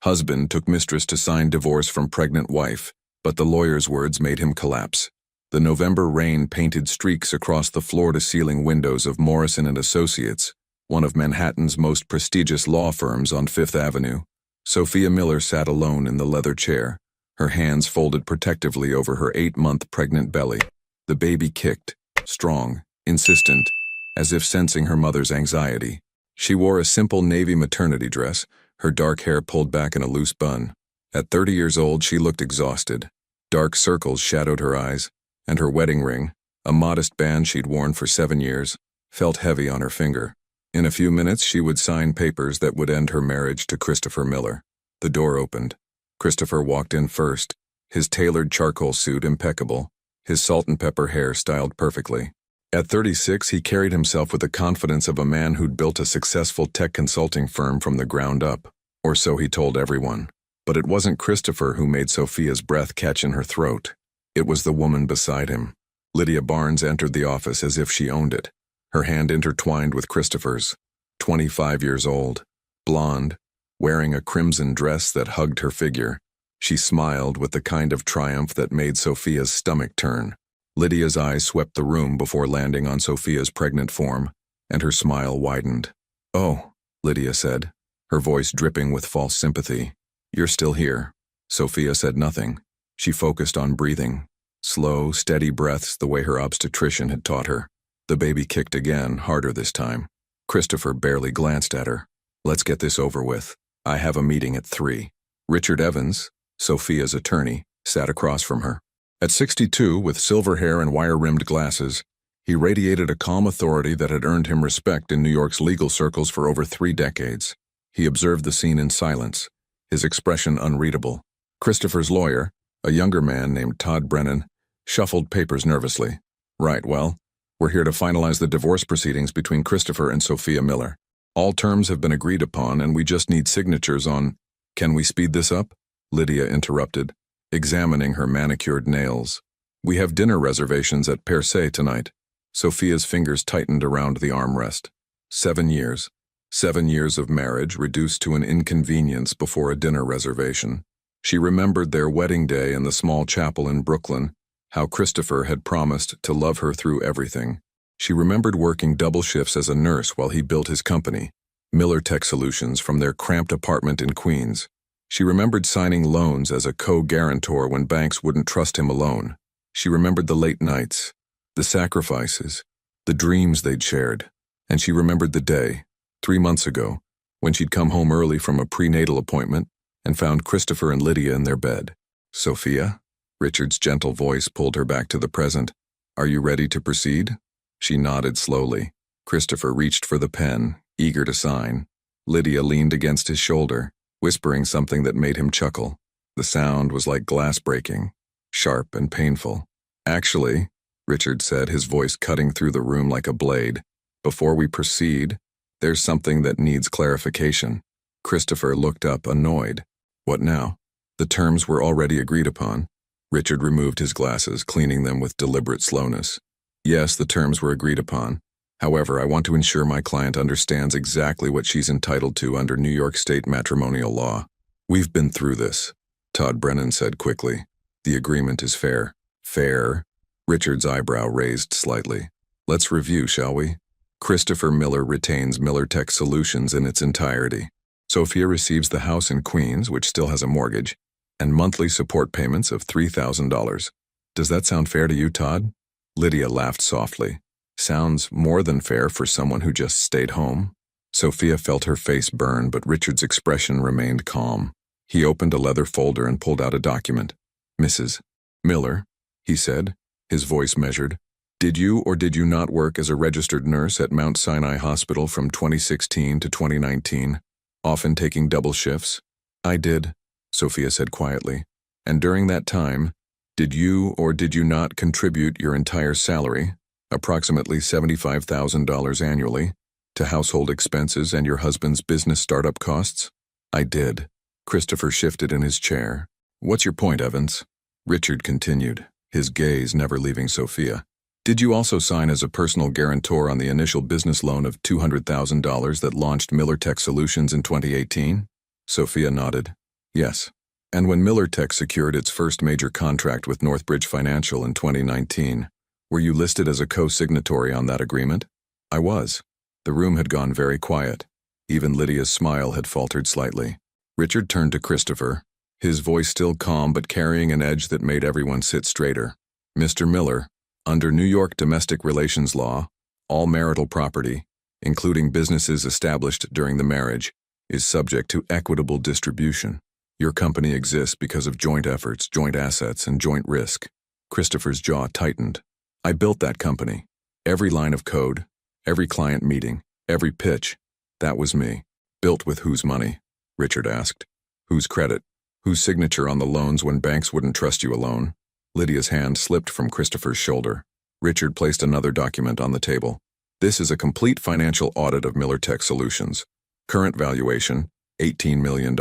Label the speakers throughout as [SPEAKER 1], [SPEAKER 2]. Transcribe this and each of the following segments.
[SPEAKER 1] Husband took Mistress to sign divorce from pregnant wife, but the lawyer's words made him collapse. The November rain painted streaks across the floor-to-ceiling windows of Morrison & Associates, one of Manhattan's most prestigious law firms on Fifth Avenue. Sophia Miller sat alone in the leather chair, her hands folded protectively over her 8-month pregnant belly. The baby kicked, strong, insistent, as if sensing her mother's anxiety. She wore a simple navy maternity dress, her dark hair pulled back in a loose bun. At 30 years old, she looked exhausted. Dark circles shadowed her eyes, and her wedding ring, a modest band she'd worn for 7 years, felt heavy on her finger. In a few minutes, she would sign papers that would end her marriage to Christopher Miller. The door opened. Christopher walked in first, his tailored charcoal suit impeccable, his salt and pepper hair styled perfectly. At 36, he carried himself with the confidence of a man who'd built a successful tech consulting firm from the ground up, or so he told everyone. But it wasn't Christopher who made Sophia's breath catch in her throat. It was the woman beside him. Lydia Barnes entered the office as if she owned it, her hand intertwined with Christopher's. 25 years old, blonde, wearing a crimson dress that hugged her figure. She smiled with the kind of triumph that made Sophia's stomach turn. Lydia's eyes swept the room before landing on Sophia's pregnant form, and her smile widened. "Oh," Lydia said, her voice dripping with false sympathy. "You're still here." Sophia said nothing. She focused on breathing. Slow, steady breaths the way her obstetrician had taught her. The baby kicked again, harder this time. Christopher barely glanced at her. "Let's get this over with. I have a meeting at 3. Richard Evans, Sophia's attorney, sat across from her. At 62, with silver hair and wire-rimmed glasses, he radiated a calm authority that had earned him respect in New York's legal circles for over 3 decades. He observed the scene in silence, his expression unreadable. Christopher's lawyer, a younger man named Todd Brennan, shuffled papers nervously. "Right, well, we're here to finalize the divorce proceedings between Christopher and Sophia Miller. All terms have been agreed upon, and we just need signatures on—" "Can we speed this up?" Lydia interrupted, examining her manicured nails. "We have dinner reservations at Per Se tonight." Sophia's fingers tightened around the armrest. 7 years. 7 years of marriage reduced to an inconvenience before a dinner reservation. She remembered their wedding day in the small chapel in Brooklyn, how Christopher had promised to love her through everything. She remembered working double shifts as a nurse while he built his company, Miller Tech Solutions, from their cramped apartment in Queens. She remembered signing loans as a co-guarantor when banks wouldn't trust him alone. She remembered the late nights, the sacrifices, the dreams they'd shared. And she remembered the day, 3 months ago, when she'd come home early from a prenatal appointment and found Christopher and Lydia in their bed. "Sophia?" Richard's gentle voice pulled her back to the present. "Are you ready to proceed?" She nodded slowly. Christopher reached for the pen, eager to sign. Lydia leaned against his shoulder, whispering something that made him chuckle. The sound was like glass breaking, sharp and painful. "Actually," Richard said, his voice cutting through the room like a blade, "before we proceed, there's something that needs clarification." Christopher looked up, annoyed. "What now?" "The terms were already agreed upon." Richard removed his glasses, cleaning them with deliberate slowness. "Yes, the terms were agreed upon. However, I want to ensure my client understands exactly what she's entitled to under New York State matrimonial law." "We've been through this," Todd Brennan said quickly. "The agreement is fair." "Fair?" Richard's eyebrow raised slightly. "Let's review, shall we?" Christopher Miller retains Miller Tech Solutions in its entirety. Sophia receives the house in Queens, which still has a mortgage, and monthly support payments of $3,000. Does that sound fair to you, Todd? Lydia laughed softly. Sounds more than fair for someone who just stayed home. Sophia felt her face burn, but Richard's expression remained calm. He opened a leather folder and pulled out a document. "Mrs. Miller," he said, his voice measured, "did you or did you not work as a registered nurse at Mount Sinai Hospital from 2016 to 2019, often taking double shifts?" "I did," Sophia said quietly. "And during that time, did you or did you not contribute your entire salary, approximately $75,000 annually, to household expenses and your husband's business startup costs?" "I did." Christopher shifted in his chair. "What's your point, Evans?" Richard continued, his gaze never leaving Sophia. "Did you also sign as a personal guarantor on the initial business loan of $200,000 that launched Miller Tech Solutions in 2018? Sophia nodded. Yes. And when Miller Tech secured its first major contract with Northbridge Financial in 2019, were you listed as a co-signatory on that agreement? I was. The room had gone very quiet. Even Lydia's smile had faltered slightly. Richard turned to Christopher, his voice still calm but carrying an edge that made everyone sit straighter. Mr. Miller, under New York domestic relations law, all marital property, including businesses established during the marriage, is subject to equitable distribution. Your company exists because of joint efforts, joint assets, and joint risk. Christopher's jaw tightened. I built that company. Every line of code, every client meeting, every pitch, that was me. Built with whose money? Richard asked. Whose credit? Whose signature on the loans when banks wouldn't trust you alone? Lydia's hand slipped from Christopher's shoulder. Richard placed another document on the table. This is a complete financial audit of Miller Tech Solutions. Current valuation, $18 million.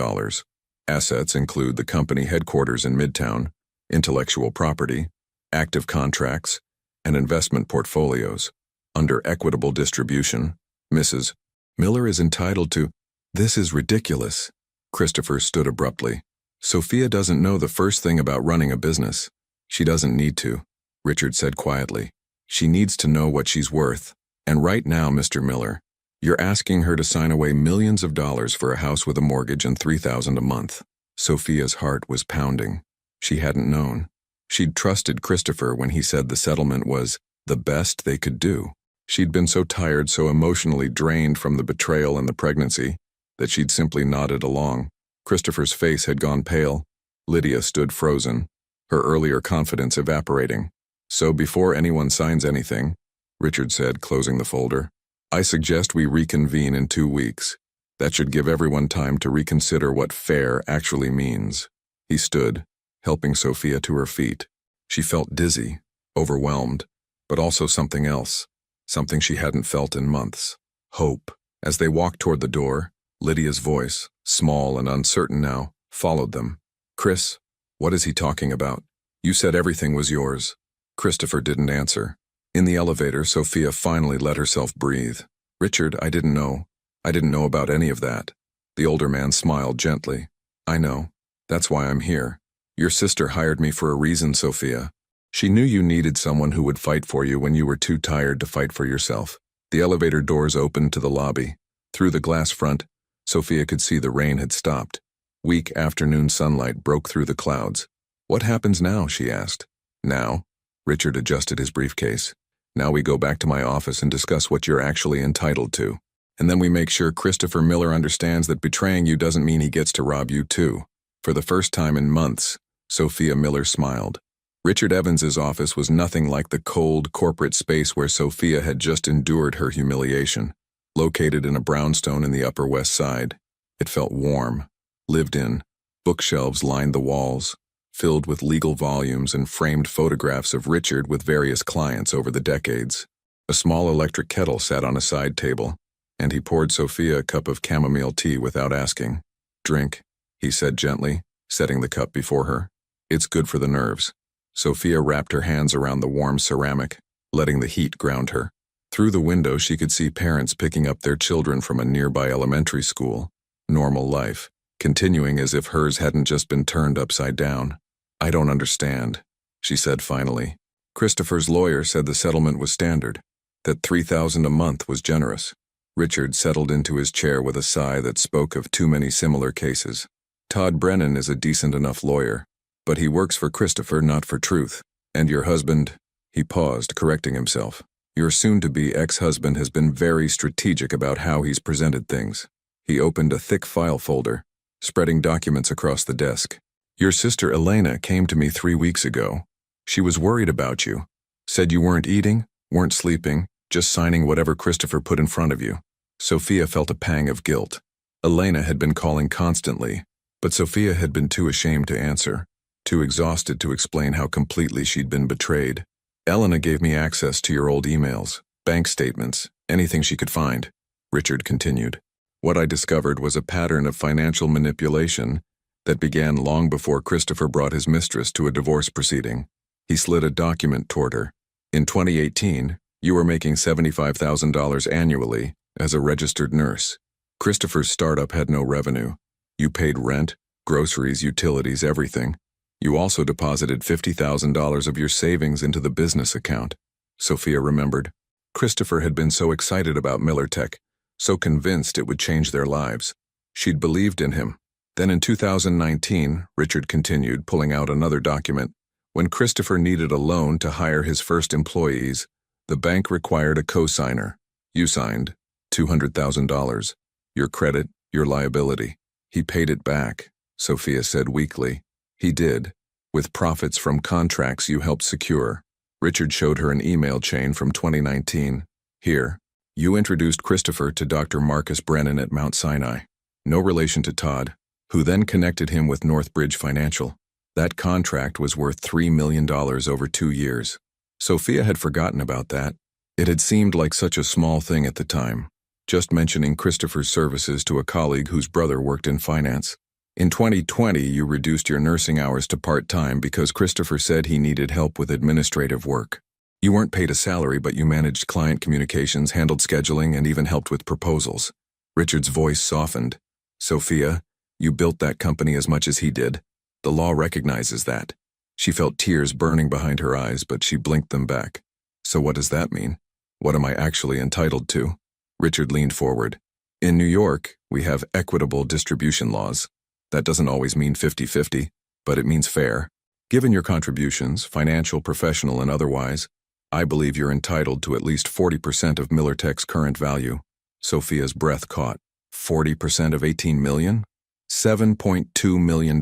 [SPEAKER 1] Assets include the company headquarters in Midtown, intellectual property, active contracts, and investment portfolios. Under equitable distribution, Mrs. Miller is entitled to— This is ridiculous. Christopher stood abruptly. Sophia doesn't know the first thing about running a business. She doesn't need to, Richard said quietly. She needs to know what she's worth. And right now, Mr. Miller, you're asking her to sign away millions of dollars for a house with a mortgage and $3,000 a month. Sophia's heart was pounding. She hadn't known. She'd trusted Christopher when he said the settlement was the best they could do. She'd been so tired, so emotionally drained from the betrayal and the pregnancy, that she'd simply nodded along. Christopher's face had gone pale. Lydia stood frozen, her earlier confidence evaporating. So before anyone signs anything, Richard said, closing the folder, I suggest we reconvene in 2 weeks. That should give everyone time to reconsider what fair actually means. He stood, helping Sophia to her feet. She felt dizzy, overwhelmed, but also something else, something she hadn't felt in months. Hope. As they walked toward the door, Lydia's voice, small and uncertain now, followed them. Chris, what is he talking about? You said everything was yours. Christopher didn't answer. In the elevator, Sophia finally let herself breathe. Richard, I didn't know. I didn't know about any of that. The older man smiled gently. I know. That's why I'm here. Your sister hired me for a reason, Sophia. She knew you needed someone who would fight for you when you were too tired to fight for yourself. The elevator doors opened to the lobby. Through the glass front, Sophia could see the rain had stopped. Weak afternoon sunlight broke through the clouds. What happens now? She asked. Now? Richard adjusted his briefcase. Now we go back to my office and discuss what you're actually entitled to. And then we make sure Christopher Miller understands that betraying you doesn't mean he gets to rob you too. For the first time in months, Sophia Miller smiled. Richard Evans's office was nothing like the cold, corporate space where Sophia had just endured her humiliation. Located in a brownstone in the Upper West Side, it felt warm, lived in. Bookshelves lined the walls, filled with legal volumes and framed photographs of Richard with various clients over the decades. A small electric kettle sat on a side table, and he poured Sophia a cup of chamomile tea without asking. Drink, he said gently, setting the cup before her. It's good for the nerves. Sophia wrapped her hands around the warm ceramic, letting the heat ground her. Through the window, she could see parents picking up their children from a nearby elementary school. Normal life, continuing as if hers hadn't just been turned upside down. I don't understand, she said finally. Christopher's lawyer said the settlement was standard, that $3,000 a month was generous. Richard settled into his chair with a sigh that spoke of too many similar cases. Todd Brennan is a decent enough lawyer, but he works for Christopher, not for truth. And your husband, he paused, correcting himself. Your soon-to-be ex-husband has been very strategic about how he's presented things. He opened a thick file folder, spreading documents across the desk. Your sister Elena came to me 3 weeks ago. She was worried about you. Said you weren't eating, weren't sleeping, just signing whatever Christopher put in front of you. Sophia felt a pang of guilt. Elena had been calling constantly, but Sophia had been too ashamed to answer, too exhausted to explain how completely she'd been betrayed. Elena gave me access to your old emails, bank statements, anything she could find, Richard continued. What I discovered was a pattern of financial manipulation that began long before Christopher brought his mistress to a divorce proceeding. He slid a document toward her. In 2018, you were making $75,000 annually as a registered nurse. Christopher's startup had no revenue. You paid rent, Groceries, utilities, everything. You also deposited $50,000 of your savings into the business account. Sophia remembered. Christopher had been so excited about MillerTech, so convinced it would change their lives. She'd believed in him. Then in 2019, Richard continued, pulling out another document. When Christopher needed a loan to hire his first employees, the bank required a co-signer. You signed $200,000. Your credit, your liability. He paid it back, Sophia said weakly. He did, with profits from contracts you helped secure. Richard showed her an email chain from 2019. Here, you introduced Christopher to Dr. Marcus Brennan at Mount Sinai. No relation to Todd, who then connected him with Northbridge Financial. That contract was worth $3 million over 2 years. Sophia had forgotten about that. It had seemed like such a small thing at the time, just mentioning Christopher's services to a colleague whose brother worked in finance. In 2020, you reduced your nursing hours to part-time because Christopher said he needed help with administrative work. You weren't paid a salary, but you managed client communications, handled scheduling, and even helped with proposals. Richard's voice softened. Sophia, you built that company as much as he did. The law recognizes that. She felt tears burning behind her eyes, but she blinked them back. So what does that mean? What am I actually entitled to? Richard leaned forward. In New York, we have equitable distribution laws. That doesn't always mean 50-50, but it means fair. Given your contributions, financial, professional, and otherwise, I believe you're entitled to at least 40% of MillerTech's current value. Sophia's breath caught. 40% of $18 million? $7.2 million,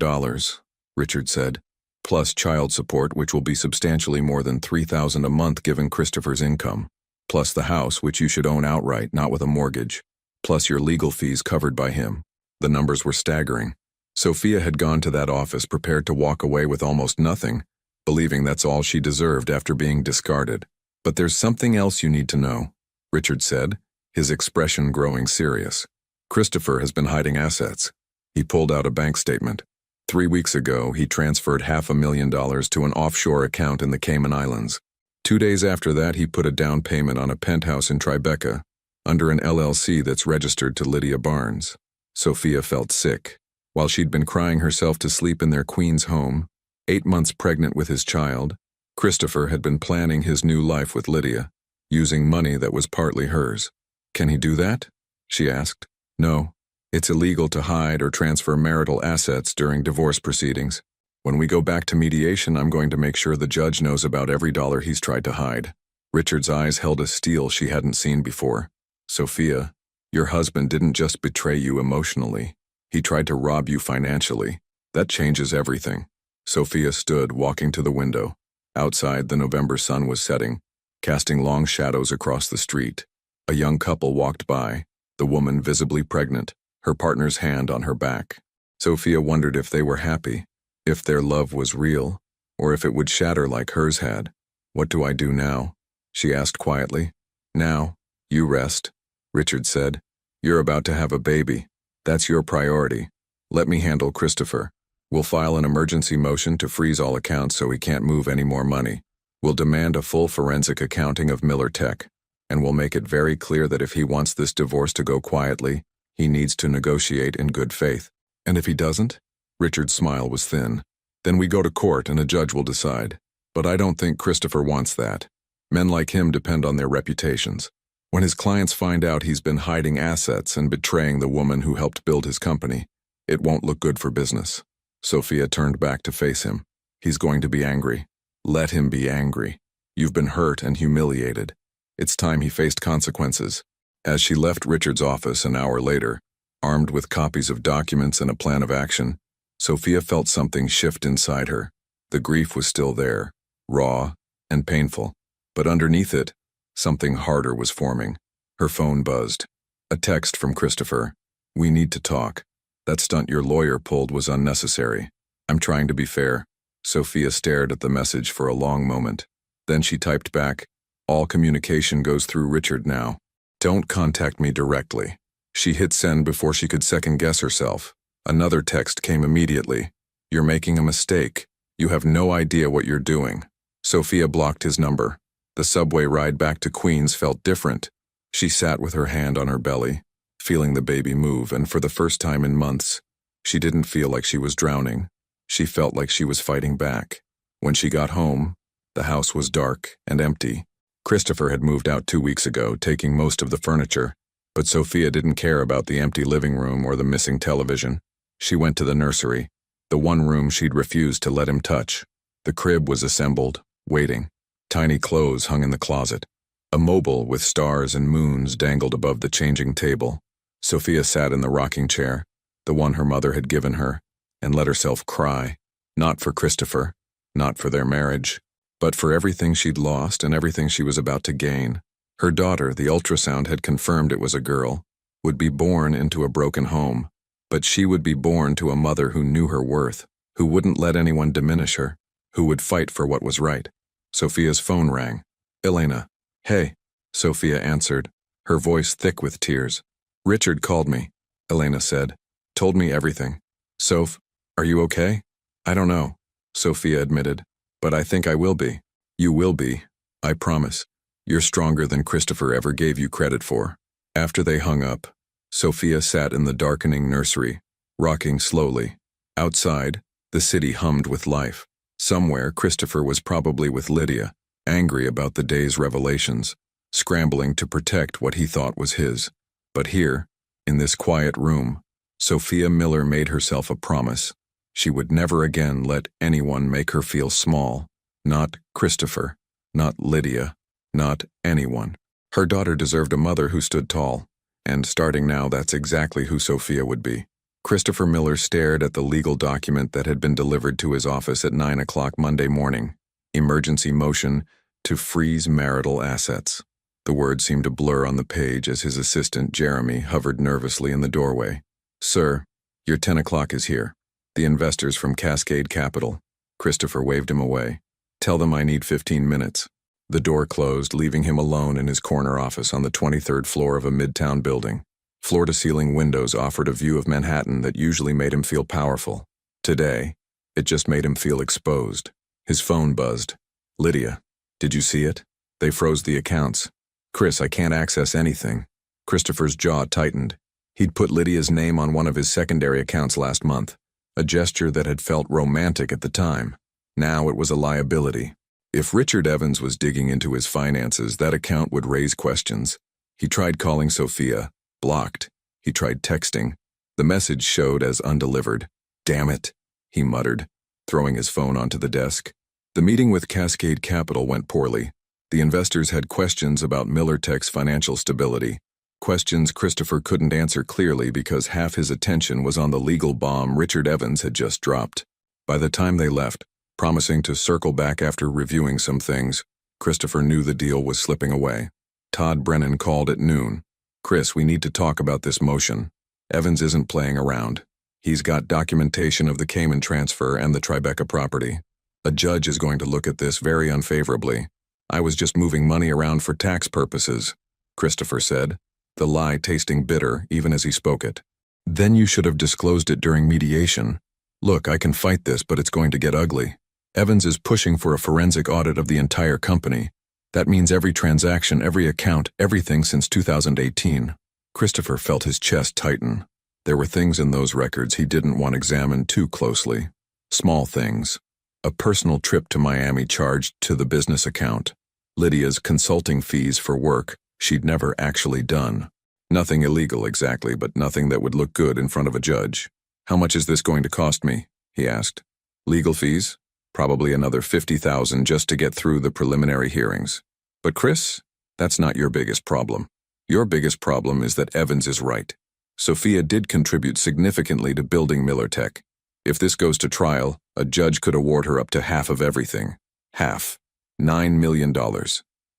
[SPEAKER 1] Richard said, plus child support, which will be substantially more than $3,000 a month given Christopher's income, plus the house, which you should own outright, not with a mortgage, plus your legal fees covered by him. The numbers were staggering. Sophia had gone to that office prepared to walk away with almost nothing, believing that's all she deserved after being discarded. But there's something else you need to know, Richard said, his expression growing serious. Christopher has been hiding assets. He pulled out a bank statement. 3 weeks ago, he transferred $500,000 to an offshore account in the Cayman Islands. 2 days after that, he put a down payment on a penthouse in Tribeca, under an LLC that's registered to Lydia Barnes. Sophia felt sick. While she'd been crying herself to sleep in their Queens home, 8 months pregnant with his child, Christopher had been planning his new life with Lydia, using money that was partly hers. Can he do that? She asked. No. It's illegal to hide or transfer marital assets during divorce proceedings. When we go back to mediation, I'm going to make sure the judge knows about every dollar he's tried to hide. Richard's eyes held a steel she hadn't seen before. Sophia, your husband didn't just betray you emotionally. He tried to rob you financially. That changes everything. Sophia stood, walking to the window. Outside, the November sun was setting, casting long shadows across the street. A young couple walked by, the woman visibly pregnant, her partner's hand on her back. Sophia wondered if they were happy, if their love was real, or if it would shatter like hers had. What do I do now? She asked quietly. Now, you rest, Richard said. You're about to have a baby. That's your priority. Let me handle Christopher. We'll file an emergency motion to freeze all accounts so he can't move any more money. We'll demand a full forensic accounting of MillerTech, and we'll make it very clear that if he wants this divorce to go quietly, he needs to negotiate in good faith. And if he doesn't? Richard's smile was thin. Then we go to court and a judge will decide. But I don't think Christopher wants that. Men like him depend on their reputations. When his clients find out he's been hiding assets and betraying the woman who helped build his company, it won't look good for business. Sophia turned back to face him. He's going to be angry. Let him be angry. You've been hurt and humiliated. It's time he faced consequences. As she left Richard's office an hour later, armed with copies of documents and a plan of action, Sophia felt something shift inside her. The grief was still there, raw and painful, but underneath it, something harder was forming. Her phone buzzed. A text from Christopher. We need to talk. That stunt your lawyer pulled was unnecessary. I'm trying to be fair. Sophia stared at the message for a long moment. Then she typed back, all communication goes through Richard now. Don't contact me directly. She hit send before she could second-guess herself. Another text came immediately. You're making a mistake. You have no idea what you're doing. Sophia blocked his number. The subway ride back to Queens felt different. She sat with her hand on her belly, feeling the baby move, and for the first time in months, She didn't feel like she was drowning. She felt like she was fighting back. When she got home, the house was dark and empty. Christopher had moved out 2 weeks ago, taking most of the furniture, but Sophia didn't care about the empty living room or the missing television. She went to the nursery, the one room she'd refused to let him touch. The crib was assembled, waiting. Tiny clothes hung in the closet. A mobile with stars and moons dangled above the changing table. Sophia sat in the rocking chair, the one her mother had given her, and let herself cry. Not for Christopher, not for their marriage, but for everything she'd lost and everything she was about to gain. Her daughter, the ultrasound had confirmed it was a girl, would be born into a broken home, but she would be born to a mother who knew her worth, who wouldn't let anyone diminish her, who would fight for what was right. Sophia's phone rang. "Elena." "Hey," Sophia answered, her voice thick with tears. "Richard called me," Elena said. "Told me everything." "Soph, are you okay?" "I don't know," Sophia admitted, "but I think I will be." "You will be, I promise. You're stronger than Christopher ever gave you credit for." After they hung up, Sophia sat in the darkening nursery, rocking slowly. Outside, the city hummed with life. Somewhere, Christopher was probably with Lydia, angry about the day's revelations, scrambling to protect what he thought was his. But here, in this quiet room, Sophia Miller made herself a promise. She would never again let anyone make her feel small. Not Christopher, not Lydia, not anyone. Her daughter deserved a mother who stood tall, and starting now, that's exactly who Sophia would be. Christopher Miller stared at the legal document that had been delivered to his office at 9 o'clock Monday morning. Emergency motion to freeze marital assets. The words seemed to blur on the page as his assistant, Jeremy, hovered nervously in the doorway. "Sir, your 10 o'clock is here. The investors from Cascade Capital." Christopher waved him away. "Tell them I need 15 minutes. The door closed, leaving him alone in his corner office on the 23rd floor of a midtown building. Floor-to-ceiling windows offered a view of Manhattan that usually made him feel powerful. Today, it just made him feel exposed. His phone buzzed. "Lydia, did you see it? They froze the accounts." "Chris, I can't access anything." Christopher's jaw tightened. He'd put Lydia's name on one of his secondary accounts last month, a gesture that had felt romantic at the time. Now it was a liability. If Richard Evans was digging into his finances, that account would raise questions. He tried calling Sophia. Blocked. He tried texting. The message showed as undelivered. "Damn it," he muttered, throwing his phone onto the desk. The meeting with Cascade Capital went poorly. The investors had questions about MillerTech's financial stability, questions Christopher couldn't answer clearly because half his attention was on the legal bomb Richard Evans had just dropped. By the time they left, promising to circle back after reviewing some things, Christopher knew the deal was slipping away. Todd Brennan called at noon. "Chris, we need to talk about this motion. Evans isn't playing around. He's got documentation of the Cayman transfer and the Tribeca property. A judge is going to look at this very unfavorably. I was just moving money around for tax purposes," Christopher said, the lie tasting bitter even as he spoke it. "Then you should have disclosed it during mediation. Look, I can fight this, but it's going to get ugly. Evans is pushing for a forensic audit of the entire company. That means every transaction, every account, everything since 2018. Christopher felt his chest tighten. There were things in those records he didn't want examined too closely. Small things. A personal trip to Miami charged to the business account. Lydia's consulting fees for work she'd never actually done. Nothing illegal exactly, but nothing that would look good in front of a judge. "How much is this going to cost me?" he asked. "Legal fees? Probably another $50,000 just to get through the preliminary hearings. But Chris, that's not your biggest problem. Your biggest problem is that Evans is right. Sophia did contribute significantly to building MillerTech. If this goes to trial, a judge could award her up to half of everything. Half. $9 million.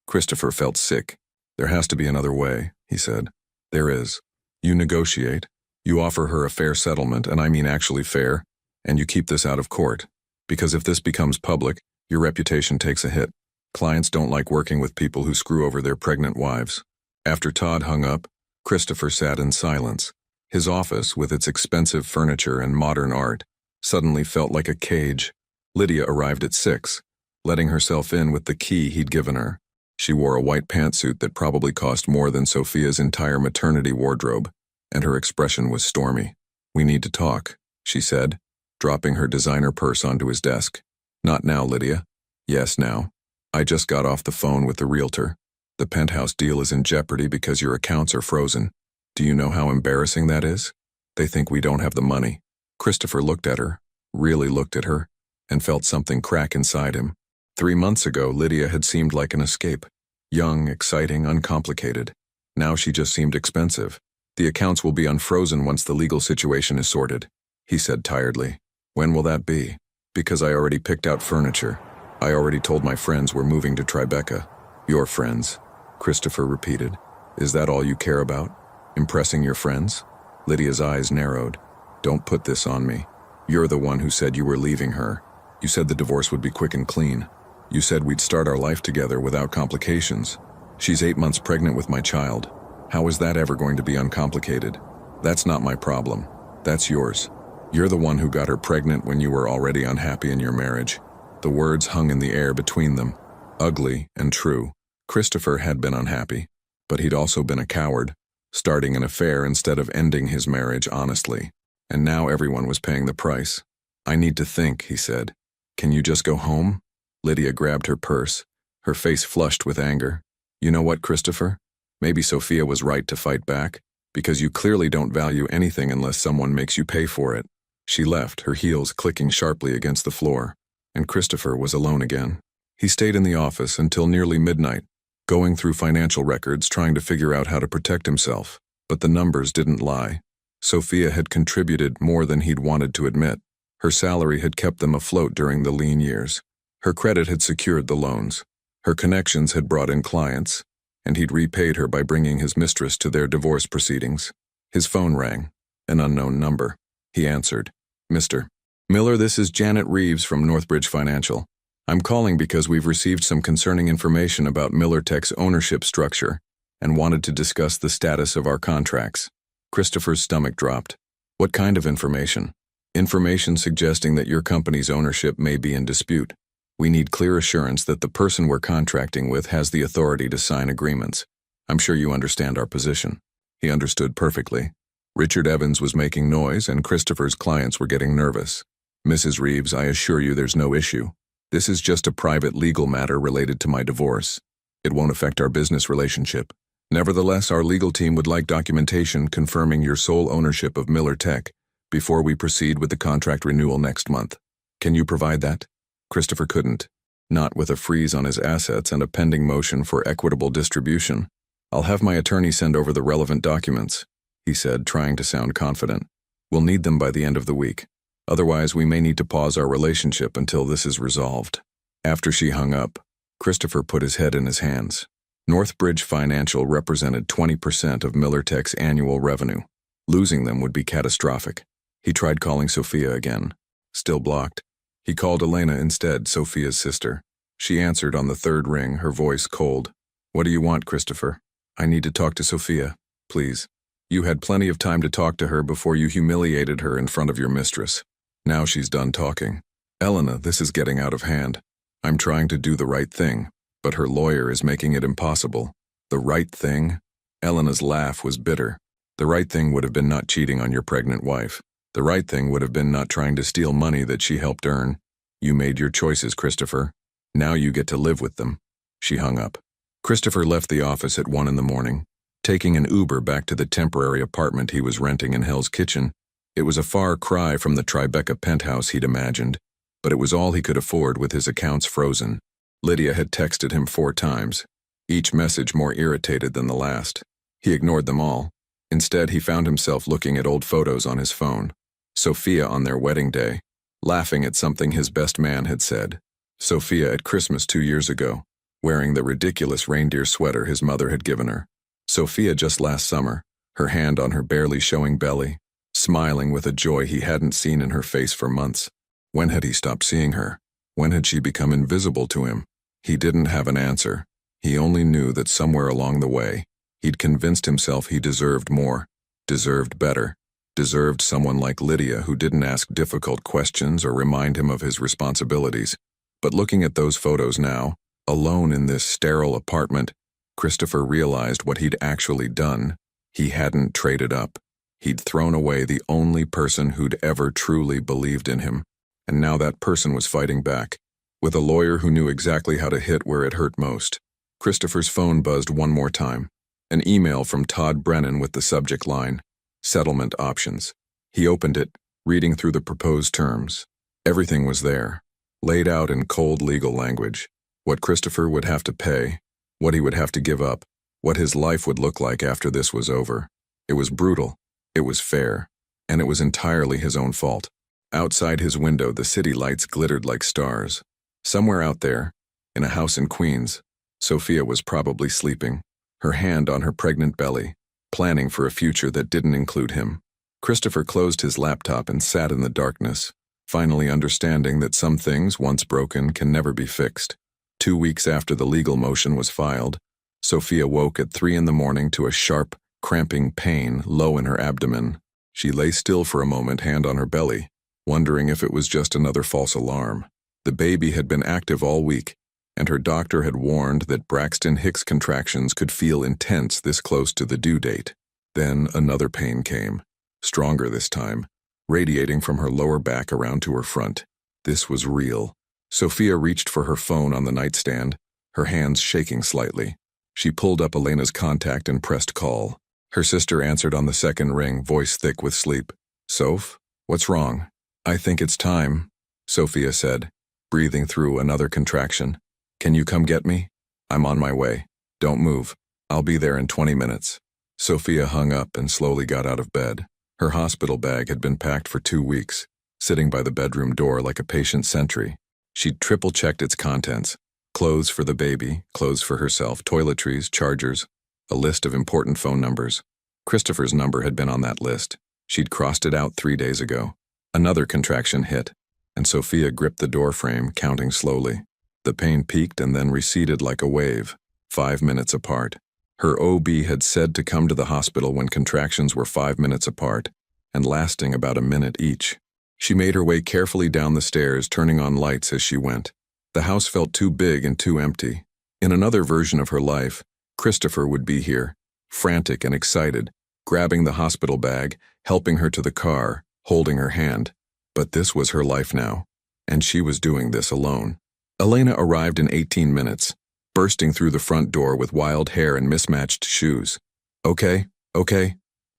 [SPEAKER 1] Christopher felt sick. "There has to be another way," he said. "There is. You negotiate. You offer her a fair settlement, and I mean actually fair, and you keep this out of court. Because if this becomes public, your reputation takes a hit. Clients don't like working with people who screw over their pregnant wives." After Todd hung up, Christopher sat in silence. His office, with its expensive furniture and modern art, suddenly felt like a cage. Lydia arrived at 6, letting herself in with the key he'd given her. She wore a white pantsuit that probably cost more than Sophia's entire maternity wardrobe, and her expression was stormy. "We need to talk," she said, dropping her designer purse onto his desk. Not now, Lydia. Yes, now. I just got off the phone with the realtor. The penthouse deal is in jeopardy because your accounts are frozen. Do you know how embarrassing that is? They think we don't have the money. Christopher looked at her, really looked at her, and felt something crack inside him. 3 months ago, Lydia had seemed like an escape. Young, exciting, uncomplicated. Now she just seemed expensive. The accounts will be unfrozen once the legal situation is sorted, he said tiredly. When will that be? Because I already picked out furniture. I already told my friends we're moving to Tribeca. Your friends, Christopher repeated. Is that all you care about? Impressing your friends? Lydia's eyes narrowed. Don't put this on me. You're the one who said you were leaving her. You said the divorce would be quick and clean. You said we'd start our life together without complications. She's 8 months pregnant with my child. How is that ever going to be uncomplicated? That's not my problem. That's yours. You're the one who got her pregnant when you were already unhappy in your marriage. The words hung in the air between them. Ugly and true. Christopher had been unhappy, but he'd also been a coward, starting an affair instead of ending his marriage honestly. And now everyone was paying the price. I need to think, he said. Can you just go home? Lydia grabbed her purse, her face flushed with anger. You know what, Christopher? Maybe Sophia was right to fight back, because you clearly don't value anything unless someone makes you pay for it. She left, her heels clicking sharply against the floor, and Christopher was alone again. He stayed in the office until nearly midnight, going through financial records trying to figure out how to protect himself. But the numbers didn't lie. Sophia had contributed more than he'd wanted to admit. Her salary had kept them afloat during the lean years. Her credit had secured the loans. Her connections had brought in clients, and he'd repaid her by bringing his mistress to their divorce proceedings. His phone rang, an unknown number. He answered. Mr. Miller, this is Janet Reeves from Northbridge Financial. I'm calling because we've received some concerning information about Miller Tech's ownership structure and wanted to discuss the status of our contracts. Christopher's stomach dropped. What kind of information? Information suggesting that your company's ownership may be in dispute. We need clear assurance that the person we're contracting with has the authority to sign agreements. I'm sure you understand our position. He understood perfectly. Richard Evans was making noise and Christopher's clients were getting nervous. Mrs. Reeves, I assure you there's no issue. This is just a private legal matter related to my divorce. It won't affect our business relationship. Nevertheless, our legal team would like documentation confirming your sole ownership of Miller Tech before we proceed with the contract renewal next month. Can you provide that? Christopher couldn't. Not with a freeze on his assets and a pending motion for equitable distribution. I'll have my attorney send over the relevant documents, he said, trying to sound confident. We'll need them by the end of the week. Otherwise, we may need to pause our relationship until this is resolved. After she hung up, Christopher put his head in his hands. Northbridge Financial represented 20% of Miller Tech's annual revenue. Losing them would be catastrophic. He tried calling Sophia again. Still blocked. He called Elena instead, Sophia's sister. She answered on the third ring, her voice cold. What do you want, Christopher? I need to talk to Sophia, please. You had plenty of time to talk to her before you humiliated her in front of your mistress. Now she's done talking. Elena, this is getting out of hand. I'm trying to do the right thing, but her lawyer is making it impossible. The right thing? Elena's laugh was bitter. The right thing would have been not cheating on your pregnant wife. The right thing would have been not trying to steal money that she helped earn. You made your choices, Christopher. Now you get to live with them. She hung up. Christopher left the office at 1 in the morning, taking an Uber back to the temporary apartment he was renting in Hell's Kitchen. It was a far cry from the Tribeca penthouse he'd imagined, but it was all he could afford with his accounts frozen. Lydia had texted him 4 times, each message more irritated than the last. He ignored them all. Instead, he found himself looking at old photos on his phone. Sophia on their wedding day, laughing at something his best man had said. Sophia at Christmas 2 years ago, wearing the ridiculous reindeer sweater his mother had given her. Sophia just last summer, her hand on her barely showing belly, smiling with a joy he hadn't seen in her face for months. When had he stopped seeing her? When had she become invisible to him? He didn't have an answer. He only knew that somewhere along the way, he'd convinced himself he deserved more, deserved better, deserved someone like Lydia who didn't ask difficult questions or remind him of his responsibilities. But looking at those photos now, alone in this sterile apartment, Christopher realized what he'd actually done. He hadn't traded up. He'd thrown away the only person who'd ever truly believed in him, and now that person was fighting back, with a lawyer who knew exactly how to hit where it hurt most. Christopher's phone buzzed one more time. An email from Todd Brennan with the subject line, "Settlement Options." He opened it, reading through the proposed terms. Everything was there, laid out in cold legal language. What Christopher would have to pay, what he would have to give up, what his life would look like after this was over. It was brutal, it was fair, and it was entirely his own fault. Outside his window, the city lights glittered like stars. Somewhere out there, in a house in Queens, Sophia was probably sleeping, her hand on her pregnant belly, planning for a future that didn't include him. Christopher closed his laptop and sat in the darkness, finally understanding that some things, once broken, can never be fixed. 2 weeks after the legal motion was filed, Sophia woke at 3 a.m. to a sharp, cramping pain low in her abdomen. She lay still for a moment, hand on her belly, wondering if it was just another false alarm. The baby had been active all week, and her doctor had warned that Braxton Hicks contractions could feel intense this close to the due date. Then another pain came, stronger this time, radiating from her lower back around to her front. This was real. Sophia reached for her phone on the nightstand, her hands shaking slightly. She pulled up Elena's contact and pressed call. Her sister answered on the second ring, voice thick with sleep. "Soph, what's wrong?" "I think it's time," Sophia said, breathing through another contraction. "Can you come get me? I'm on my way. Don't move. I'll be there in 20 minutes. Sophia hung up and slowly got out of bed. Her hospital bag had been packed for 2 weeks, sitting by the bedroom door like a patient sentry. She'd triple-checked its contents. Clothes for the baby, clothes for herself, toiletries, chargers, a list of important phone numbers. Christopher's number had been on that list. She'd crossed it out 3 days ago. Another contraction hit, and Sophia gripped the doorframe, counting slowly. The pain peaked and then receded like a wave, 5 minutes apart. Her OB had said to come to the hospital when contractions were 5 minutes apart, and lasting about a minute each. She made her way carefully down the stairs, turning on lights as she went. The house felt too big and too empty. In another version of her life, Christopher would be here, frantic and excited, grabbing the hospital bag, helping her to the car, holding her hand. But this was her life now, and she was doing this alone. Elena arrived in 18 minutes, bursting through the front door with wild hair and mismatched shoes. Okay,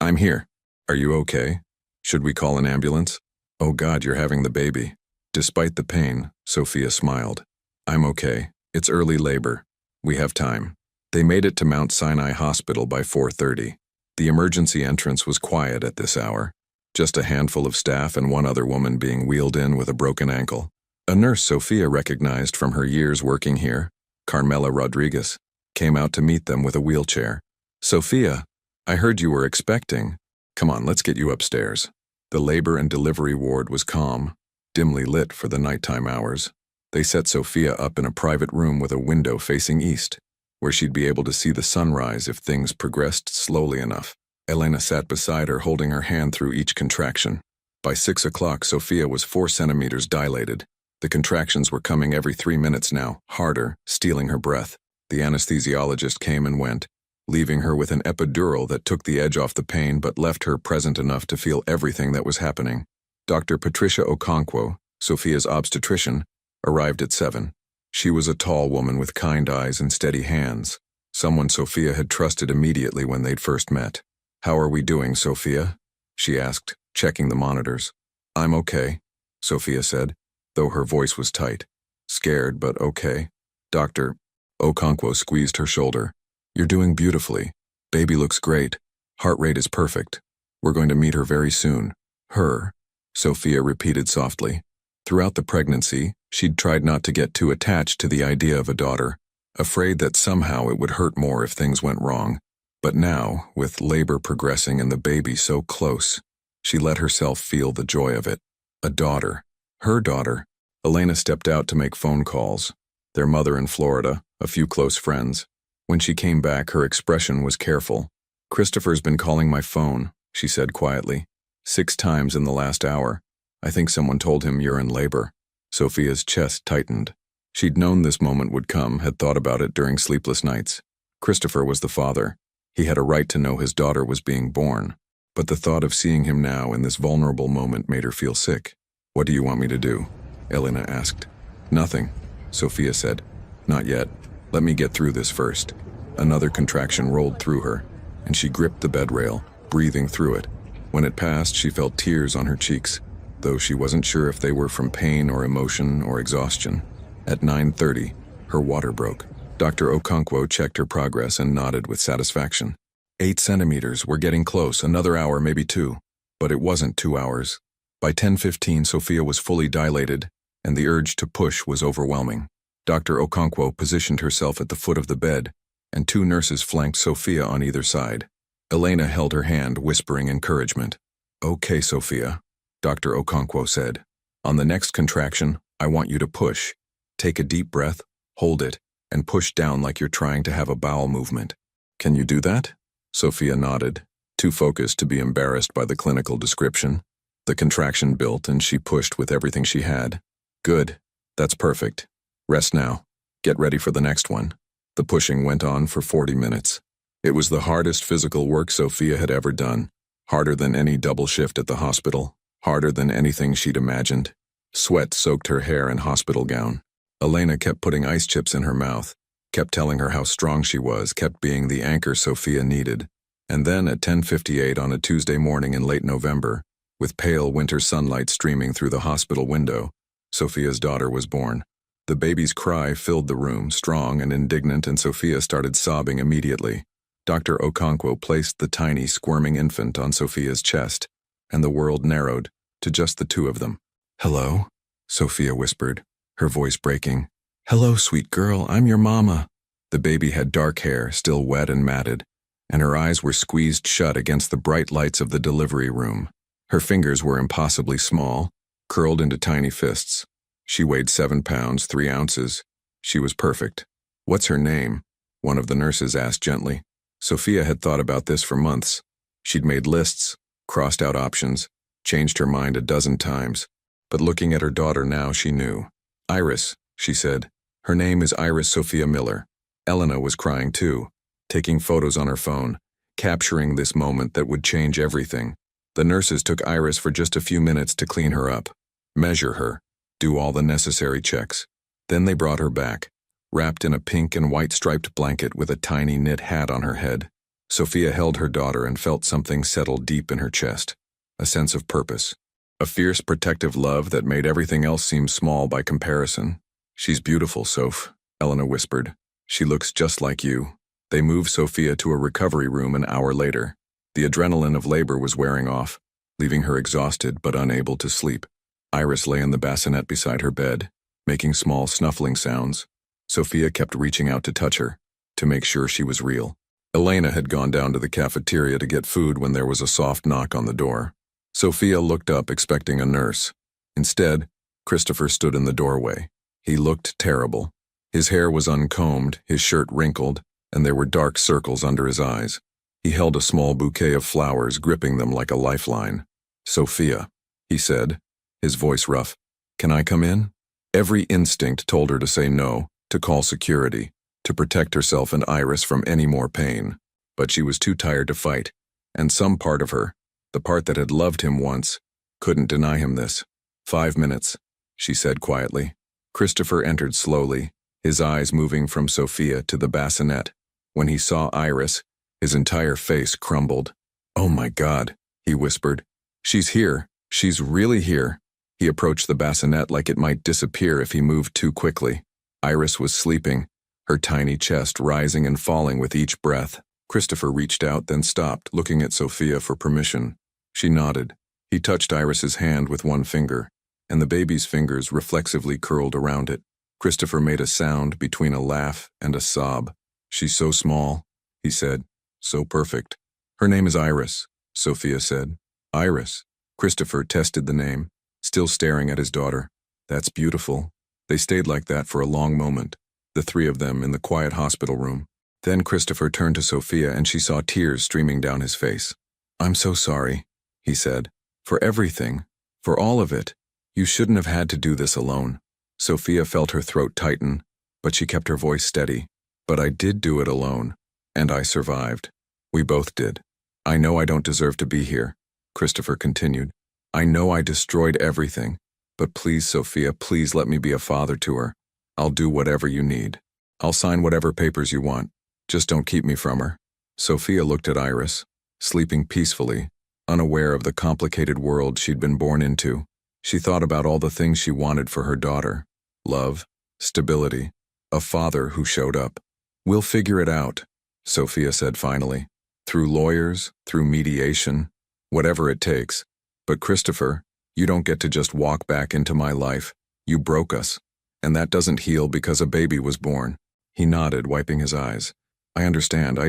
[SPEAKER 1] I'm here. Are you okay? Should we call an ambulance? Oh God, you're having the baby. Despite the pain, Sophia smiled. I'm okay. It's early labor. We have time. They made it to Mount Sinai Hospital by 4:30. The emergency entrance was quiet at this hour. Just a handful of staff and one other woman being wheeled in with a broken ankle. A nurse Sophia recognized from her years working here, Carmela Rodriguez, came out to meet them with a wheelchair. "Sophia, I heard you were expecting. Come on, let's get you upstairs." The labor and delivery ward was calm, dimly lit for the nighttime hours. They set Sophia up in a private room with a window facing east, where she'd be able to see the sunrise if things progressed slowly enough. Elena sat beside her, holding her hand through each contraction. By 6 o'clock, Sophia was 4 centimeters dilated. The contractions were coming every 3 minutes now, harder, stealing her breath. The anesthesiologist came and went, leaving her with an epidural that took the edge off the pain but left her present enough to feel everything that was happening. Dr. Patricia Okonkwo, Sophia's obstetrician, arrived at 7. She was a tall woman with kind eyes and steady hands, someone Sophia had trusted immediately when they'd first met. "How are we doing, Sophia?" she asked, checking the monitors. "I'm okay," Sophia said, though her voice was tight. "Scared, but okay." Dr. Okonkwo squeezed her shoulder. "You're doing beautifully. Baby looks great. Heart rate is perfect. We're going to meet her very soon." "Her," Sophia repeated softly. Throughout the pregnancy, she'd tried not to get too attached to the idea of a daughter, afraid that somehow it would hurt more if things went wrong. But now, with labor progressing and the baby so close, she let herself feel the joy of it. A daughter. Her daughter. Elena stepped out to make phone calls. Their mother in Florida, a few close friends. When she came back, her expression was careful. "Christopher's been calling my phone," she said quietly. 6 times in the last hour. I think someone told him you're in labor." Sophia's chest tightened. She'd known this moment would come, had thought about it during sleepless nights. Christopher was the father. He had a right to know his daughter was being born. But the thought of seeing him now in this vulnerable moment made her feel sick. "What do you want me to do?" Elena asked. "Nothing," Sophia said. "Not yet. Let me get through this first." Another contraction rolled through her, and she gripped the bed rail, breathing through it. When it passed, she felt tears on her cheeks, though she wasn't sure if they were from pain or emotion or exhaustion. At 9:30, her water broke. Dr. Okonkwo checked her progress and nodded with satisfaction. 8 centimeters, we're getting close, another hour, maybe 2. But it wasn't 2 hours. By 10:15, Sophia was fully dilated, and the urge to push was overwhelming. Dr. Okonkwo positioned herself at the foot of the bed, and 2 nurses flanked Sophia on either side. Elena held her hand, whispering encouragement. "Okay, Sophia," Dr. Okonkwo said. "On the next contraction, I want you to push. Take a deep breath, hold it, and push down like you're trying to have a bowel movement. Can you do that?" Sophia nodded, too focused to be embarrassed by the clinical description. The contraction built, and she pushed with everything she had. "Good. That's perfect. Rest now. Get ready for the next one." The pushing went on for 40 minutes. It was the hardest physical work Sophia had ever done, harder than any double shift at the hospital, harder than anything she'd imagined. Sweat soaked her hair and hospital gown. Elena kept putting ice chips in her mouth, kept telling her how strong she was, kept being the anchor Sophia needed. And then at 10:58 on a Tuesday morning in late November, with pale winter sunlight streaming through the hospital window, Sophia's daughter was born. The baby's cry filled the room, strong and indignant, and Sophia started sobbing immediately. Dr. Okonkwo placed the tiny, squirming infant on Sophia's chest, and the world narrowed to just the 2 of them. "Hello?" Sophia whispered, her voice breaking. "Hello, sweet girl, I'm your mama." The baby had dark hair, still wet and matted, and her eyes were squeezed shut against the bright lights of the delivery room. Her fingers were impossibly small, curled into tiny fists. She weighed 7 pounds, 3 ounces. She was perfect. "What's her name?" one of the nurses asked gently. Sophia had thought about this for months. She'd made lists, crossed out options, changed her mind a dozen times. But looking at her daughter now, she knew. "Iris," she said. "Her name is Iris Sophia Miller." Elena was crying too, taking photos on her phone, capturing this moment that would change everything. The nurses took Iris for just a few minutes to clean her up, measure her, do all the necessary checks. Then they brought her back, wrapped in a pink and white striped blanket with a tiny knit hat on her head. Sophia held her daughter and felt something settle deep in her chest, a sense of purpose, a fierce protective love that made everything else seem small by comparison. "She's beautiful, Soph," Elena whispered. "She looks just like you." They moved Sophia to a recovery room an hour later. The adrenaline of labor was wearing off, leaving her exhausted but unable to sleep. Iris lay in the bassinet beside her bed, making small snuffling sounds. Sophia kept reaching out to touch her, to make sure she was real. Elena had gone down to the cafeteria to get food when there was a soft knock on the door. Sophia looked up expecting a nurse. Instead, Christopher stood in the doorway. He looked terrible. His hair was uncombed, his shirt wrinkled, and there were dark circles under his eyes. He held a small bouquet of flowers, gripping them like a lifeline. "Sophia," he said, his voice rough. "Can I come in?" Every instinct told her to say no, to call security, to protect herself and Iris from any more pain. But she was too tired to fight, and some part of her, the part that had loved him once, couldn't deny him this. 5 minutes, she said quietly. Christopher entered slowly, his eyes moving from Sophia to the bassinet. When he saw Iris, his entire face crumbled. "Oh my God," he whispered. "She's here. She's really here." He approached the bassinet like it might disappear if he moved too quickly. Iris was sleeping, her tiny chest rising and falling with each breath. Christopher reached out, then stopped, looking at Sophia for permission. She nodded. He touched Iris's hand with one finger, and the baby's fingers reflexively curled around it. Christopher made a sound between a laugh and a sob. "She's so small," he said. "So perfect." "Her name is Iris," Sophia said. "Iris." Christopher tested the name, still staring at his daughter. "That's beautiful." They stayed like that for a long moment, the 3 of them in the quiet hospital room. Then Christopher turned to Sophia and she saw tears streaming down his face. "I'm so sorry," he said. "For everything. For all of it. You shouldn't have had to do this alone." Sophia felt her throat tighten, but she kept her voice steady. "But I did do it alone, and I survived. We both did. I know I don't deserve to be here, Christopher continued. I know I destroyed everything, but please, Sophia, please let me be a father to her. I'll do whatever you need. I'll sign whatever papers you want. Just don't keep me from her. Sophia looked at Iris, sleeping peacefully, unaware of the complicated world she'd been born into. She thought about all the things she wanted for her daughter. Love, stability, a father who showed up. We'll figure it out, Sophia said finally. Through lawyers, through mediation, whatever it takes. But Christopher, you don't get to just walk back into my life. You broke us. And that doesn't heal because a baby was born. He nodded, wiping his eyes. I understand,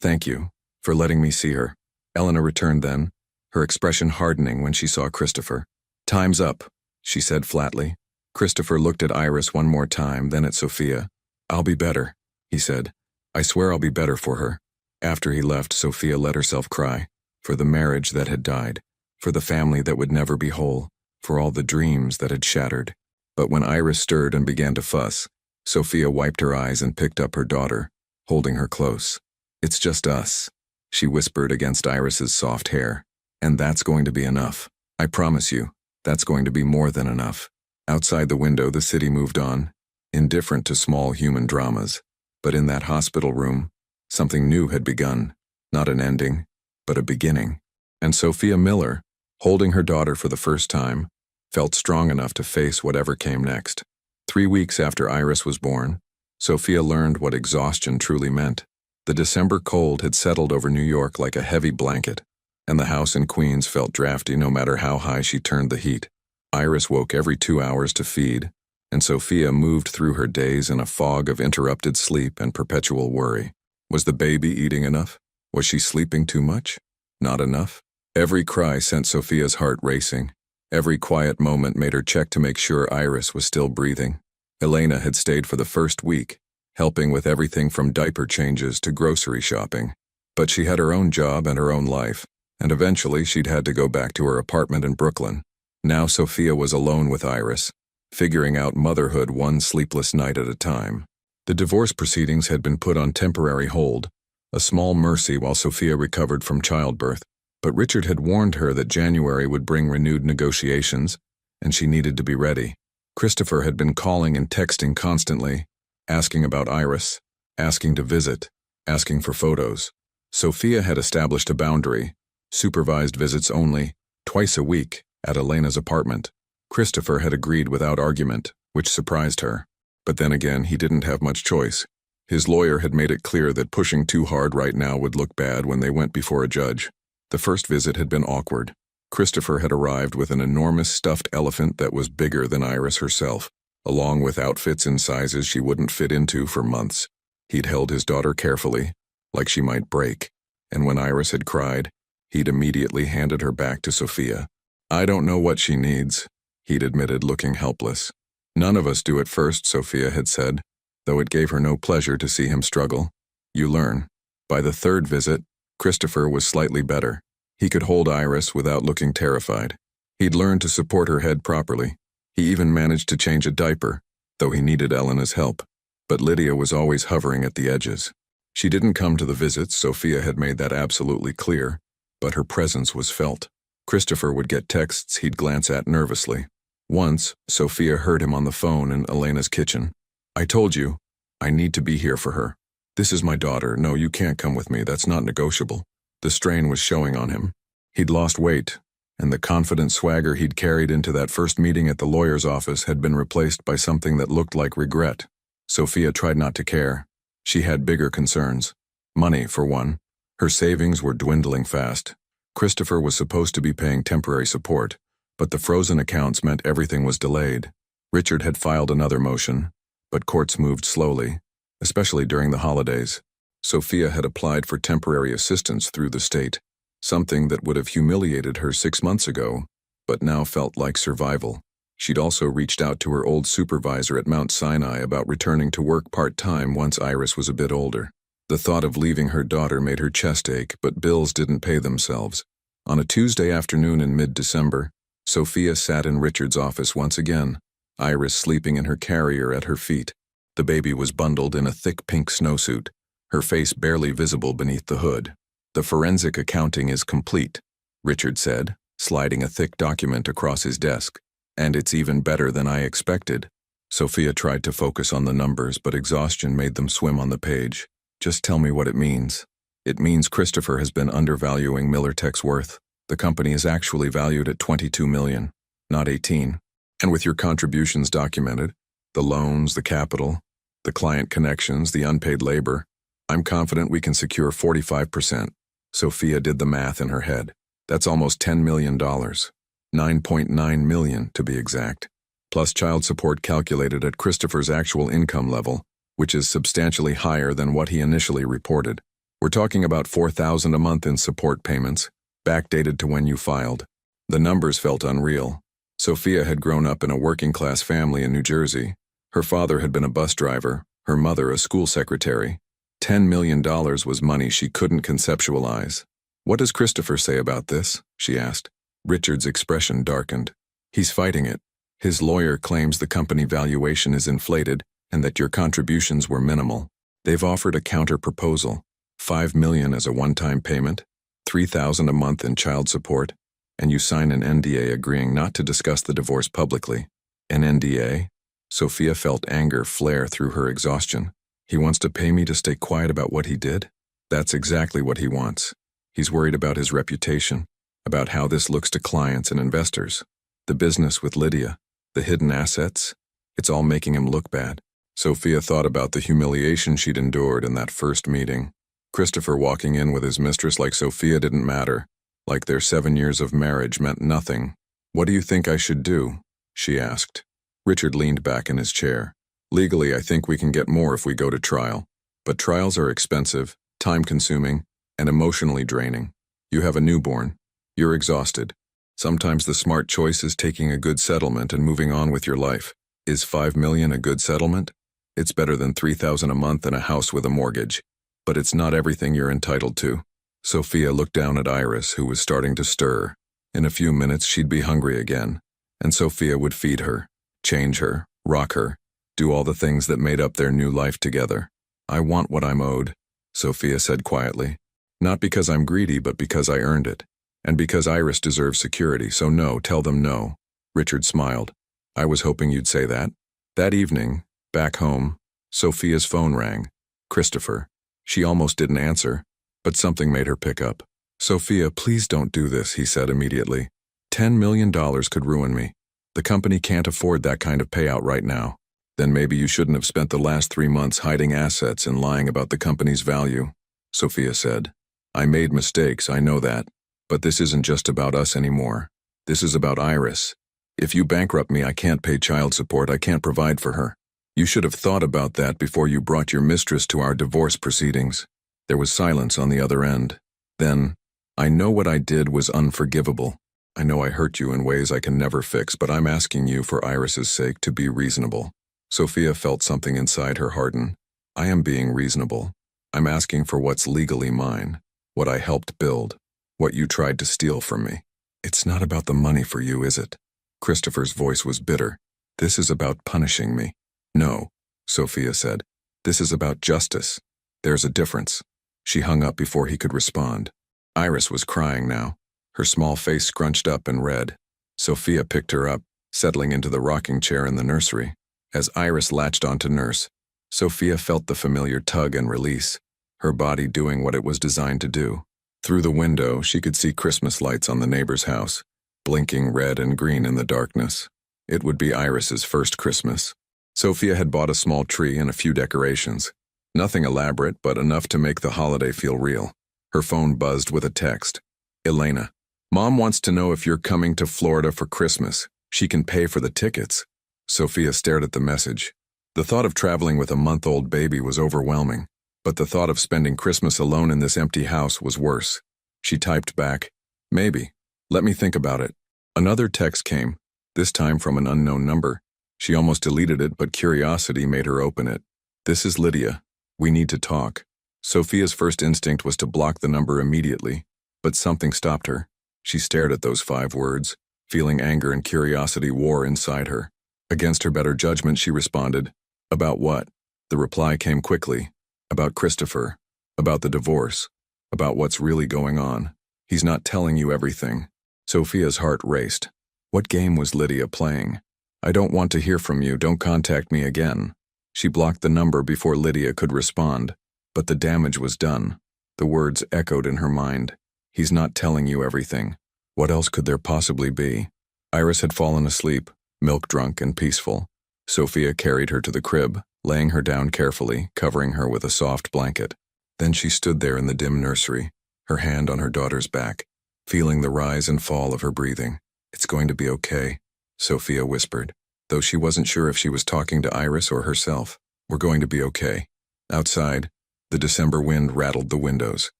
[SPEAKER 1] thank you for letting me see her. Elena returned then, her expression hardening when she saw Christopher. Time's up, she said flatly. Christopher looked at Iris one more time, then at Sophia. I'll be better, he said. I swear I'll be better for her. After he left, Sophia let herself cry, for the marriage that had died, for the family that would never be whole, for all the dreams that had shattered. But when Iris stirred and began to fuss, Sophia wiped her eyes and picked up her daughter, holding her close. It's just us, she whispered against Iris's soft hair. And that's going to be enough. I promise you, that's going to be more than enough. Outside the window, the city moved on, indifferent to small human dramas. But in that hospital room, something new had begun. Not an ending, but a beginning. And Sophia Miller, holding her daughter for the first time, felt strong enough to face whatever came next. 3 weeks after Iris was born, Sophia learned what exhaustion truly meant. The December cold had settled over New York like a heavy blanket, and the house in Queens felt drafty no matter how high she turned the heat. Iris woke every 2 hours to feed, and Sophia moved through her days in a fog of interrupted sleep and perpetual worry. Was the baby eating enough? Was she sleeping too much? Not enough? Every cry sent Sophia's heart racing. Every quiet moment made her check to make sure Iris was still breathing. Elena had stayed for the first week, helping with everything from diaper changes to grocery shopping. But she had her own job and her own life, and eventually she'd had to go back to her apartment in Brooklyn. Now Sophia was alone with Iris, figuring out motherhood one sleepless night at a time. The divorce proceedings had been put on temporary hold, a small mercy while Sophia recovered from childbirth. But Richard had warned her that January would bring renewed negotiations, and she needed to be ready. Christopher had been calling and texting constantly, asking about Iris, asking to visit, asking for photos. Sophia had established a boundary, supervised visits only, twice a week, at Elena's apartment. Christopher had agreed without argument, which surprised her. But then again, he didn't have much choice. His lawyer had made it clear that pushing too hard right now would look bad when they went before a judge. The first visit had been awkward. Christopher had arrived with an enormous stuffed elephant that was bigger than Iris herself, along with outfits in sizes she wouldn't fit into for months. He'd held his daughter carefully, like she might break, and when Iris had cried, he'd immediately handed her back to Sophia. I don't know what she needs, he'd admitted, looking helpless. None of us do at first, Sophia had said, though it gave her no pleasure to see him struggle. You learn. By the third visit, Christopher was slightly better. He could hold Iris without looking terrified. He'd learned to support her head properly. He even managed to change a diaper, though he needed Elena's help. But Lydia was always hovering at the edges. She didn't come to the visits, Sophia had made that absolutely clear, but her presence was felt. Christopher would get texts he'd glance at nervously. Once, Sophia heard him on the phone in Elena's kitchen. I told you, I need to be here for her. This is my daughter. No, you can't come with me. That's not negotiable. The strain was showing on him. He'd lost weight, and the confident swagger he'd carried into that first meeting at the lawyer's office had been replaced by something that looked like regret. Sophia tried not to care. She had bigger concerns. Money, for one. Her savings were dwindling fast. Christopher was supposed to be paying temporary support, but the frozen accounts meant everything was delayed. Richard had filed another motion, but courts moved slowly, especially during the holidays. Sophia had applied for temporary assistance through the state, something that would have humiliated her 6 months ago, but now felt like survival. She'd also reached out to her old supervisor at Mount Sinai about returning to work part-time once Iris was a bit older. The thought of leaving her daughter made her chest ache, but bills didn't pay themselves. On a Tuesday afternoon in mid-December, Sophia sat in Richard's office once again, Iris sleeping in her carrier at her feet. The baby was bundled in a thick pink snowsuit, her face barely visible beneath the hood. The forensic accounting is complete, Richard said, sliding a thick document across his desk. And it's even better than I expected. Sophia tried to focus on the numbers, but exhaustion made them swim on the page. Just tell me what it means. It means Christopher has been undervaluing MillerTech's worth. The company is actually valued at $22 million, not 18. And with your contributions documented, the loans, the capital, the client connections, the unpaid labor, I'm confident we can secure 45%. Sophia did the math in her head. That's almost $10 million. $9.9 million to be exact, plus child support calculated at Christopher's actual income level, which is substantially higher than what he initially reported. We're talking about $4,000 a month in support payments, backdated to when you filed. The numbers felt unreal. Sophia had grown up in a working-class family in New Jersey. Her father had been a bus driver, her mother a school secretary. $10 million was money she couldn't conceptualize. What does Christopher say about this? She asked. Richard's expression darkened. He's fighting it. His lawyer claims the company valuation is inflated and that your contributions were minimal. They've offered a counter-proposal, $5 million as a one-time payment, $3,000 a month in child support, and you sign an NDA agreeing not to discuss the divorce publicly. An NDA? Sophia felt anger flare through her exhaustion. He wants to pay me to stay quiet about what he did? That's exactly what he wants. He's worried about his reputation, about how this looks to clients and investors. The business with Lydia, the hidden assets, it's all making him look bad. Sophia thought about the humiliation she'd endured in that first meeting. Christopher walking in with his mistress like Sophia didn't matter, like their 7 years of marriage meant nothing. What do you think I should do? She asked. Richard leaned back in his chair. Legally, I think we can get more if we go to trial. But trials are expensive, time-consuming, and emotionally draining. You have a newborn. You're exhausted. Sometimes the smart choice is taking a good settlement and moving on with your life. Is $5 million a good settlement? It's better than $3,000 a month and a house with a mortgage. But it's not everything you're entitled to. Sophia looked down at Iris, who was starting to stir. In a few minutes, she'd be hungry again. And Sophia would feed her, change her, rock her, do all the things that made up their new life together. I want what I'm owed, Sophia said quietly. Not because I'm greedy, but because I earned it. And because Iris deserves security, so no, tell them no. Richard smiled. I was hoping you'd say that. That evening, back home, Sophia's phone rang. Christopher. She almost didn't answer, but something made her pick up. Sophia, please don't do this, he said immediately. $10 million could ruin me. The company can't afford that kind of payout right now. Then maybe you shouldn't have spent the last 3 months hiding assets and lying about the company's value, Sophia said. I made mistakes, I know that. But this isn't just about us anymore. This is about Iris. If you bankrupt me, I can't pay child support, I can't provide for her. You should have thought about that before you brought your mistress to our divorce proceedings. There was silence on the other end. Then, I know what I did was unforgivable. I know I hurt you in ways I can never fix, but I'm asking you for Iris's sake to be reasonable. Sophia felt something inside her harden. I am being reasonable. I'm asking for what's legally mine, what I helped build, what you tried to steal from me. It's not about the money for you, is it? Christopher's voice was bitter. This is about punishing me. No, Sophia said. This is about justice. There's a difference. She hung up before he could respond. Iris was crying now, her small face scrunched up and red. Sophia picked her up, settling into the rocking chair in the nursery. As Iris latched onto Nurse, Sophia felt the familiar tug and release, her body doing what it was designed to do. Through the window, she could see Christmas lights on the neighbor's house, blinking red and green in the darkness. It would be Iris's first Christmas. Sophia had bought a small tree and a few decorations. Nothing elaborate, but enough to make the holiday feel real. Her phone buzzed with a text. Elena. Mom wants to know if you're coming to Florida for Christmas. She can pay for the tickets. Sophia stared at the message. The thought of traveling with a month-old baby was overwhelming, but the thought of spending Christmas alone in this empty house was worse. She typed back, maybe. Let me think about it. Another text came, this time from an unknown number. She almost deleted it, but curiosity made her open it. This is Lydia. We need to talk. Sophia's first instinct was to block the number immediately, but something stopped her. She stared at those 5 words, feeling anger and curiosity war inside her. Against her better judgment, she responded, about what? The reply came quickly. About Christopher. About the divorce. about what's really going on. He's not telling you everything. Sophia's heart raced. What game was Lydia playing? I don't want to hear from you, don't contact me again. She blocked the number before Lydia could respond, but the damage was done. The words echoed in her mind. He's not telling you everything. What else could there possibly be? Iris had fallen asleep, milk-drunk and peaceful. Sophia carried her to the crib, laying her down carefully, covering her with a soft blanket. Then she stood there in the dim nursery, her hand on her daughter's back, feeling the rise and fall of her breathing. It's going to be okay, Sophia whispered, though she wasn't sure if she was talking to Iris or herself. We're going to be okay. Outside, the December wind rattled the windows.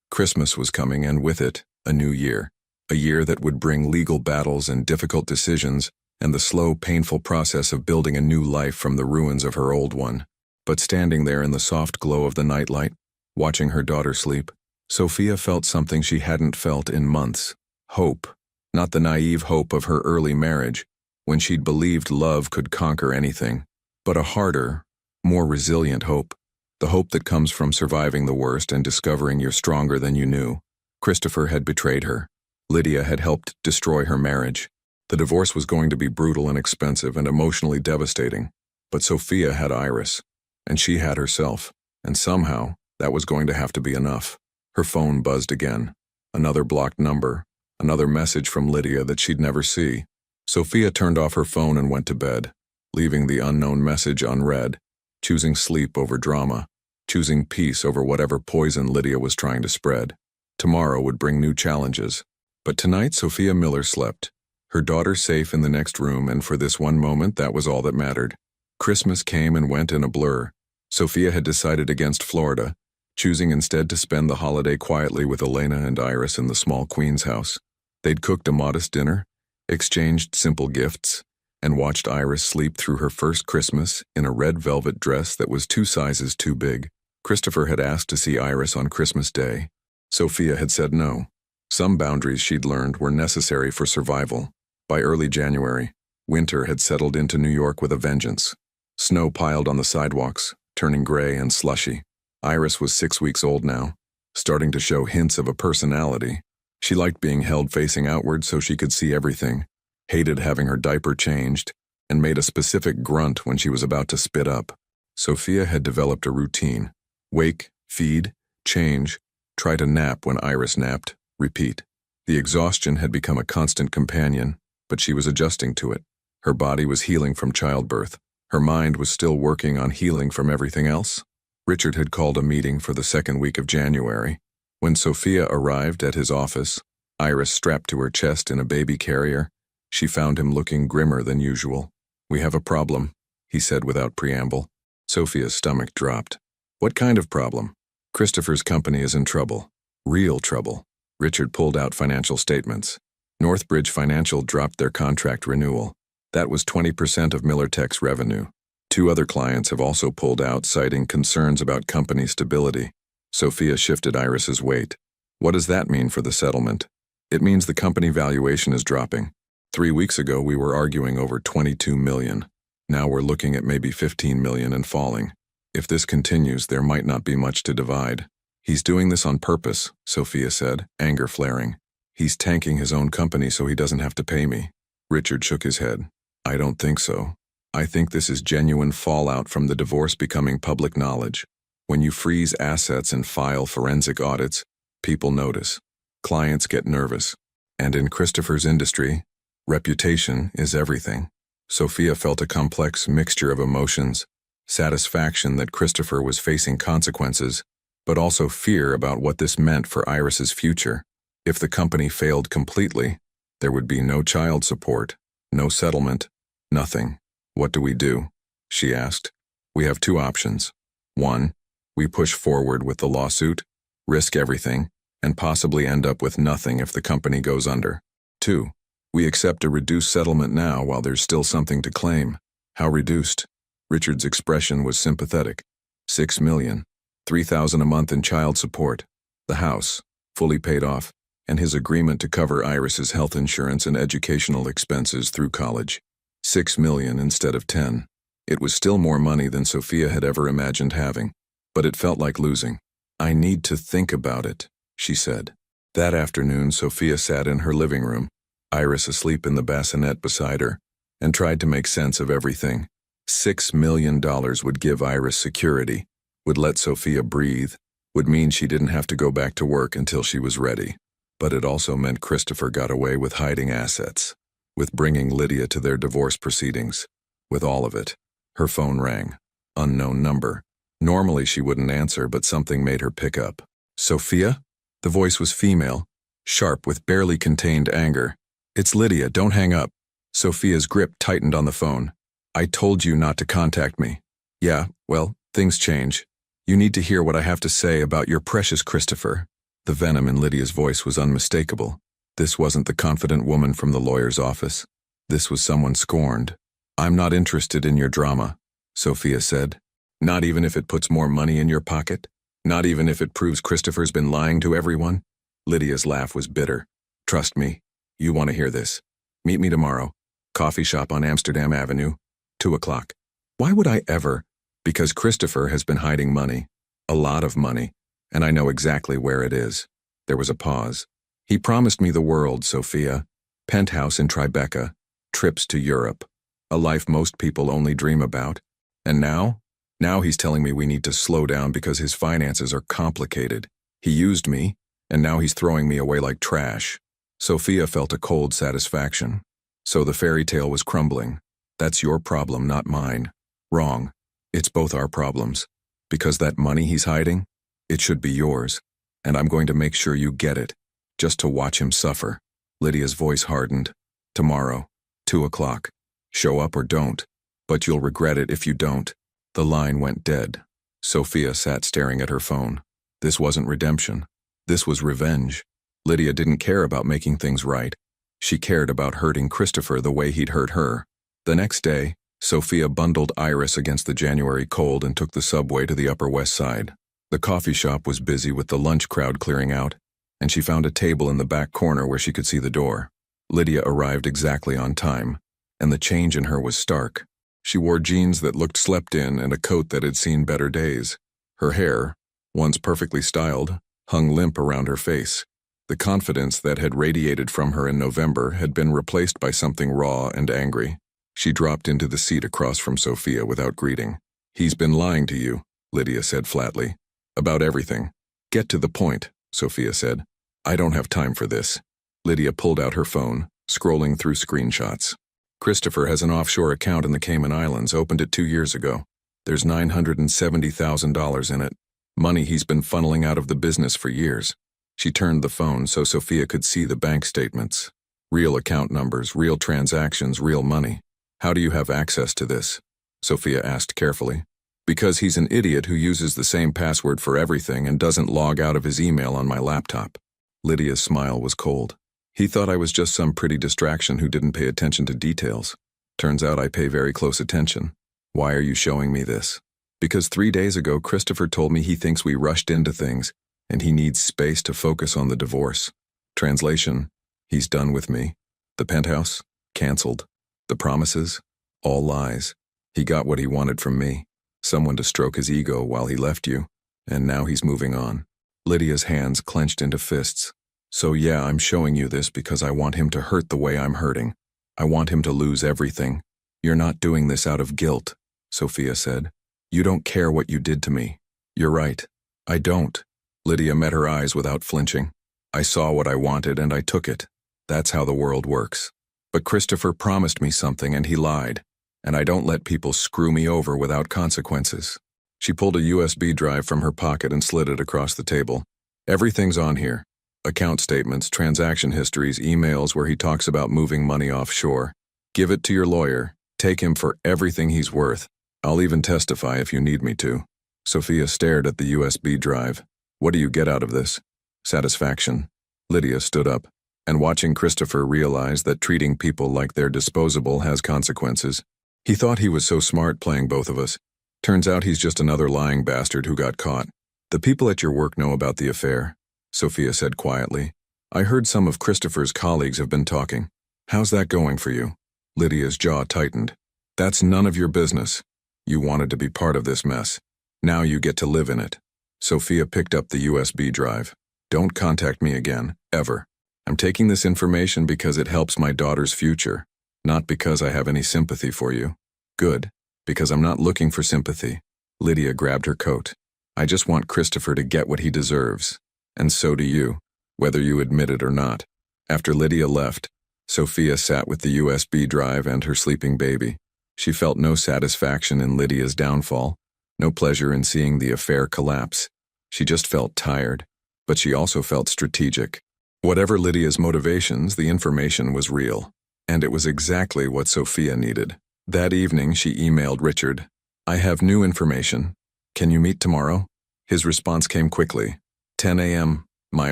[SPEAKER 1] Christmas was coming, and with it, a new year. A year that would bring legal battles and difficult decisions, and the slow, painful process of building a new life from the ruins of her old one. But standing there in the soft glow of the nightlight, watching her daughter sleep, Sophia felt something she hadn't felt in months. Hope. Not the naive hope of her early marriage, when she'd believed love could conquer anything, but a harder, more resilient hope. The hope that comes from surviving the worst and discovering you're stronger than you knew. Christopher had betrayed her. Lydia had helped destroy her marriage. The divorce was going to be brutal and expensive and emotionally devastating. But Sophia had Iris, and she had herself, and somehow that was going to have to be enough. Her phone buzzed again. Another blocked number, another message from Lydia that she'd never see. Sophia turned off her phone and went to bed, leaving the unknown message unread, choosing sleep over drama, choosing peace over whatever poison Lydia was trying to spread. Tomorrow would bring new challenges. But tonight Sophia Miller slept, her daughter safe in the next room, and for this one moment that was all that mattered. Christmas came and went in a blur. Sophia had decided against Florida, choosing instead to spend the holiday quietly with Elena and Iris in the small Queen's house. They'd cooked a modest dinner, exchanged simple gifts, and watched Iris sleep through her first Christmas in a red velvet dress that was 2 sizes too big. Christopher had asked to see Iris on Christmas Day. Sophia had said no. Some boundaries she'd learned were necessary for survival. By early January, winter had settled into New York with a vengeance. Snow piled on the sidewalks, turning gray and slushy. Iris was 6 weeks old now, starting to show hints of a personality. She liked being held facing outward so she could see everything, hated having her diaper changed, and made a specific grunt when she was about to spit up. Sophia had developed a routine. Wake, feed, change, try to nap when Iris napped, repeat. The exhaustion had become a constant companion, but she was adjusting to it. Her body was healing from childbirth. Her mind was still working on healing from everything else. Richard had called a meeting for the second week of January. When Sophia arrived at his office, Iris strapped to her chest in a baby carrier, she found him looking grimmer than usual. "We have a problem," he said without preamble. Sophia's stomach dropped. "What kind of problem?" "Christopher's company is in trouble. Real trouble." Richard pulled out financial statements. Northbridge Financial dropped their contract renewal. That was 20% of MillerTech's revenue. 2 other clients have also pulled out, citing concerns about company stability. Sophia shifted Iris's weight. "What does that mean for the settlement?" "It means the company valuation is dropping. 3 weeks ago we were arguing over $22 million. Now we're looking at maybe $15 million and falling. If this continues, there might not be much to divide." "He's doing this on purpose," Sophia said, anger flaring. "He's tanking his own company so he doesn't have to pay me." Richard shook his head. "I don't think so. I think this is genuine fallout from the divorce becoming public knowledge. When you freeze assets and file forensic audits, people notice. Clients get nervous. And in Christopher's industry, reputation is everything." Sophia felt a complex mixture of emotions, satisfaction that Christopher was facing consequences, but also fear about what this meant for Iris's future. If the company failed completely, there would be no child support, no settlement, nothing. "What do we do?" she asked. "We have 2 options. 1, we push forward with the lawsuit, risk everything, and possibly end up with nothing if the company goes under. 2, we accept a reduced settlement now while there's still something to claim." "How reduced?" Richard's expression was sympathetic. $6 million, $3,000 a month in child support, the house, fully paid off, and his agreement to cover Iris's health insurance and educational expenses through college. $6 million instead of 10. It was still more money than Sophia had ever imagined having, but it felt like losing. "I need to think about it," she said. That afternoon, Sophia sat in her living room, Iris asleep in the bassinet beside her, and tried to make sense of everything. $6 million would give Iris security, would let Sophia breathe, would mean she didn't have to go back to work until she was ready. But it also meant Christopher got away with hiding assets, with bringing Lydia to their divorce proceedings, with all of it. Her phone rang. Unknown number. Normally she wouldn't answer, but something made her pick up. Sophia? The voice was female, sharp with barely contained anger. It's Lydia, don't hang up. Sophia's grip tightened on the phone. I told you not to contact me. Yeah, well, things change. You need to hear what I have to say about your precious Christopher. The venom in Lydia's voice was unmistakable. This wasn't the confident woman from the lawyer's office. This was someone scorned. I'm not interested in your drama, Sophia said. Not even if it puts more money in your pocket? Not even if it proves Christopher's been lying to everyone? Lydia's laugh was bitter. Trust me, you want to hear this. Meet me tomorrow. Coffee shop on Amsterdam Avenue, 2 o'clock. Why would I ever? Because Christopher has been hiding money. A lot of money. And I know exactly where it is. There was a pause. He promised me the world, Sophia. Penthouse in Tribeca. Trips to Europe. A life most people only dream about. And now? Now he's telling me we need to slow down because his finances are complicated. He used me, and now he's throwing me away like trash. Sophia felt a cold satisfaction. So the fairy tale was crumbling. That's your problem, not mine. Wrong. It's both our problems. Because that money he's hiding, it should be yours. And I'm going to make sure you get it. Just to watch him suffer. Lydia's voice hardened. Tomorrow, 2 o'clock. Show up or don't. But you'll regret it if you don't. The line went dead. Sophia sat staring at her phone. This wasn't redemption. This was revenge. Lydia didn't care about making things right. She cared about hurting Christopher the way he'd hurt her. The next day, Sophia bundled Iris against the January cold and took the subway to the Upper West Side. The coffee shop was busy with the lunch crowd clearing out, and she found a table in the back corner where she could see the door. Lydia arrived exactly on time, and the change in her was stark. She wore jeans that looked slept in and a coat that had seen better days. Her hair, once perfectly styled, hung limp around her face. The confidence that had radiated from her in November had been replaced by something raw and angry. She dropped into the seat across from Sophia without greeting. He's been lying to you, Lydia said flatly. About everything. Get to the point, Sophia said. I don't have time for this. Lydia pulled out her phone, scrolling through screenshots. Christopher has an offshore account in the Cayman Islands, opened it 2 years ago. There's $970,000 in it. Money he's been funneling out of the business for years. She turned the phone so Sophia could see the bank statements. Real account numbers, real transactions, real money. How do you have access to this? Sophia asked carefully. Because he's an idiot who uses the same password for everything and doesn't log out of his email on my laptop. Lydia's smile was cold. He thought I was just some pretty distraction who didn't pay attention to details. Turns out I pay very close attention. Why are you showing me this? Because 3 days ago, Christopher told me he thinks we rushed into things, and he needs space to focus on the divorce. Translation, he's done with me. The penthouse? Cancelled. The promises? All lies. He got what he wanted from me. Someone to stroke his ego while he left you, and now he's moving on. Lydia's hands clenched into fists. So yeah, I'm showing you this because I want him to hurt the way I'm hurting. I want him to lose everything. You're not doing this out of guilt, Sophia said. You don't care what you did to me. You're right. I don't. Lydia met her eyes without flinching. I saw what I wanted and I took it. That's how the world works. But Christopher promised me something and he lied. And I don't let people screw me over without consequences. She pulled a USB drive from her pocket and slid it across the table. Everything's on here. Account statements, transaction histories, emails where he talks about moving money offshore. Give it to your lawyer. Take him for everything he's worth. I'll even testify if you need me to. Sophia stared at the USB drive. What do you get out of this? Satisfaction. Lydia stood up, and watching Christopher realize that treating people like they're disposable has consequences. He thought he was so smart playing both of us. Turns out he's just another lying bastard who got caught. The people at your work know about the affair, Sophia said quietly. I heard some of Christopher's colleagues have been talking. How's that going for you? Lydia's jaw tightened. That's none of your business. You wanted to be part of this mess. Now you get to live in it. Sophia picked up the USB drive. Don't contact me again, ever. I'm taking this information because it helps my daughter's future, not because I have any sympathy for you. Good, because I'm not looking for sympathy. Lydia grabbed her coat. I just want Christopher to get what he deserves. And so do you, whether you admit it or not. After Lydia left, Sophia sat with the USB drive and her sleeping baby. She felt no satisfaction in Lydia's downfall, no pleasure in seeing the affair collapse. She just felt tired, but she also felt strategic. Whatever Lydia's motivations, the information was real, and it was exactly what Sophia needed. That evening, she emailed Richard, I have new information. Can you meet tomorrow? His response came quickly. 10 a.m., my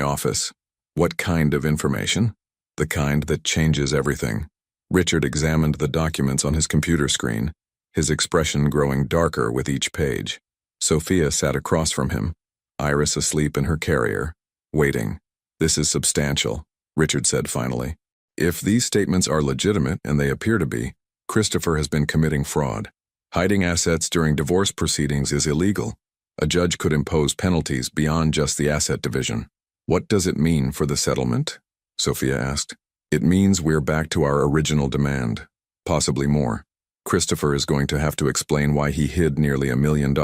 [SPEAKER 1] office. What kind of information? The kind that changes everything. Richard examined the documents on his computer screen, his expression growing darker with each page. Sophia sat across from him, Iris asleep in her carrier, waiting. This is substantial, Richard said finally. If these statements are legitimate, and they appear to be, Christopher has been committing fraud. Hiding assets during divorce proceedings is illegal. A judge could impose penalties beyond just the asset division. What does it mean for the settlement? Sophia asked. It means we're back to our original demand, possibly more. Christopher is going to have to explain why he hid nearly $1 million,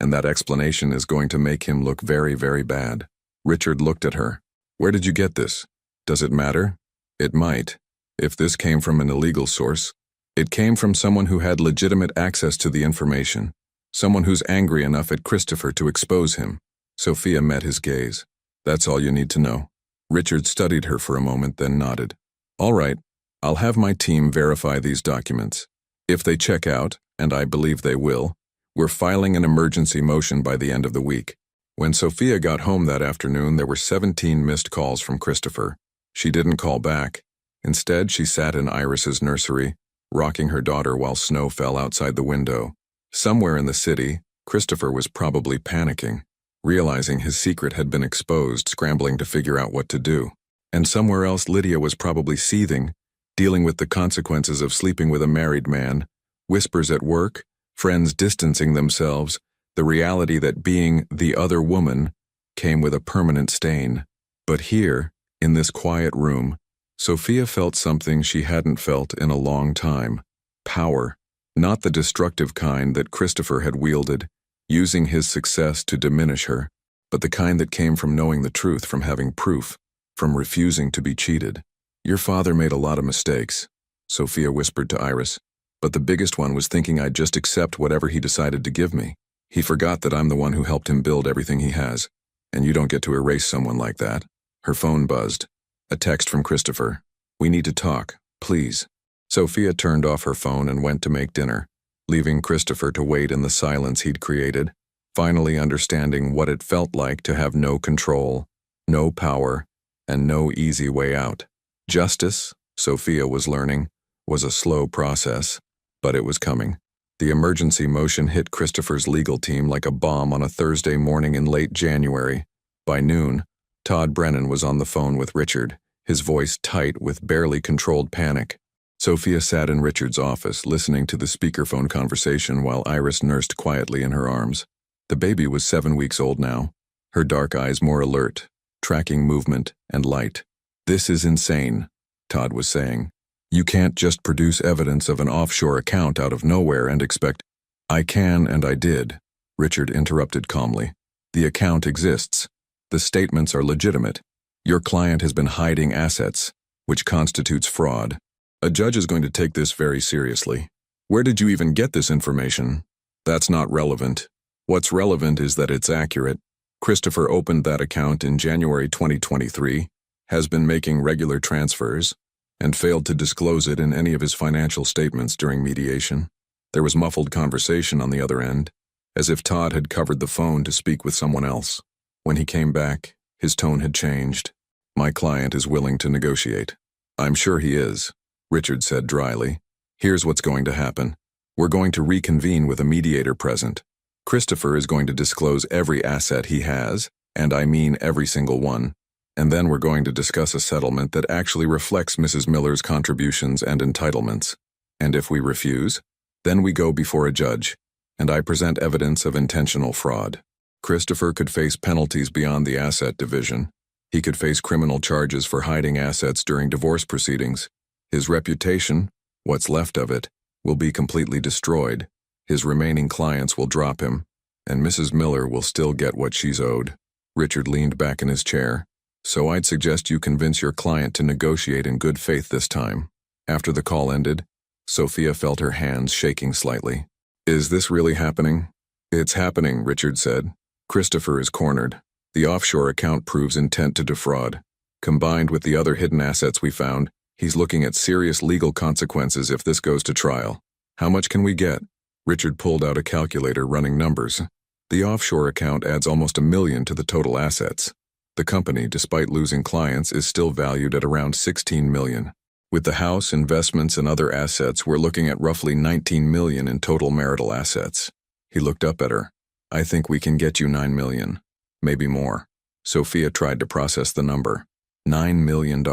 [SPEAKER 1] and that explanation is going to make him look very, very bad. Richard looked at her. Where did you get this? Does it matter? It might. If this came from an illegal source, it came from someone who had legitimate access to the information, someone who's angry enough at Christopher to expose him. Sophia met his gaze. That's all you need to know. Richard studied her for a moment, then nodded. All right, I'll have my team verify these documents. If they check out, and I believe they will, we're filing an emergency motion by the end of the week. When Sophia got home that afternoon, there were 17 missed calls from Christopher. She didn't call back. Instead, she sat in Iris's nursery, rocking her daughter while snow fell outside the window. Somewhere in the city, Christopher was probably panicking, realizing his secret had been exposed, scrambling to figure out what to do. And somewhere else, Lydia was probably seething, dealing with the consequences of sleeping with a married man, whispers at work, friends distancing themselves, the reality that being the other woman came with a permanent stain. But here, in this quiet room, Sophia felt something she hadn't felt in a long time. Power. Not the destructive kind that Christopher had wielded, using his success to diminish her, but the kind that came from knowing the truth, from having proof, from refusing to be cheated. Your father made a lot of mistakes, Sophia whispered to Iris, but the biggest one was thinking I'd just accept whatever he decided to give me. He forgot that I'm the one who helped him build everything he has, and you don't get to erase someone like that. Her phone buzzed. A text from Christopher. We need to talk, please. Sophia turned off her phone and went to make dinner, leaving Christopher to wait in the silence he'd created, finally understanding what it felt like to have no control, no power, and no easy way out. Justice, Sophia was learning, was a slow process, but it was coming. The emergency motion hit Christopher's legal team like a bomb on a Thursday morning in late January. By noon, Todd Brennan was on the phone with Richard, his voice tight with barely controlled panic. Sophia sat in Richard's office, listening to the speakerphone conversation while Iris nursed quietly in her arms. The baby was 7 weeks old now, her dark eyes more alert, tracking movement and light. This is insane, Todd was saying. You can't just produce evidence of an offshore account out of nowhere and expect— I can and I did, Richard interrupted calmly. The account exists. The statements are legitimate. Your client has been hiding assets, which constitutes fraud. A judge is going to take this very seriously. Where did you even get this information? That's not relevant. What's relevant is that it's accurate. Christopher opened that account in January 2023, has been making regular transfers, and failed to disclose it in any of his financial statements during mediation. There was muffled conversation on the other end, as if Todd had covered the phone to speak with someone else. When he came back, his tone had changed. My client is willing to negotiate. I'm sure he is, Richard said dryly. Here's what's going to happen. We're going to reconvene with a mediator present. Christopher is going to disclose every asset he has, and I mean every single one. And then we're going to discuss a settlement that actually reflects Mrs. Miller's contributions and entitlements. And if we refuse, then we go before a judge, and I present evidence of intentional fraud. Christopher could face penalties beyond the asset division. He could face criminal charges for hiding assets during divorce proceedings. His reputation, what's left of it, will be completely destroyed. His remaining clients will drop him, and Mrs. Miller will still get what she's owed. Richard leaned back in his chair. So I'd suggest you convince your client to negotiate in good faith this time. After the call ended, Sophia felt her hands shaking slightly. Is this really happening? It's happening, Richard said. Christopher is cornered. The offshore account proves intent to defraud. Combined with the other hidden assets we found, he's looking at serious legal consequences if this goes to trial. How much can we get? Richard pulled out a calculator running numbers. The offshore account adds almost $1 million to the total assets. The company, despite losing clients, is still valued at around $16 million. With the house, investments, and other assets, we're looking at roughly $19 million in total marital assets. He looked up at her. I think we can get you $9 million. Maybe more. Sophia tried to process the number. $9 million.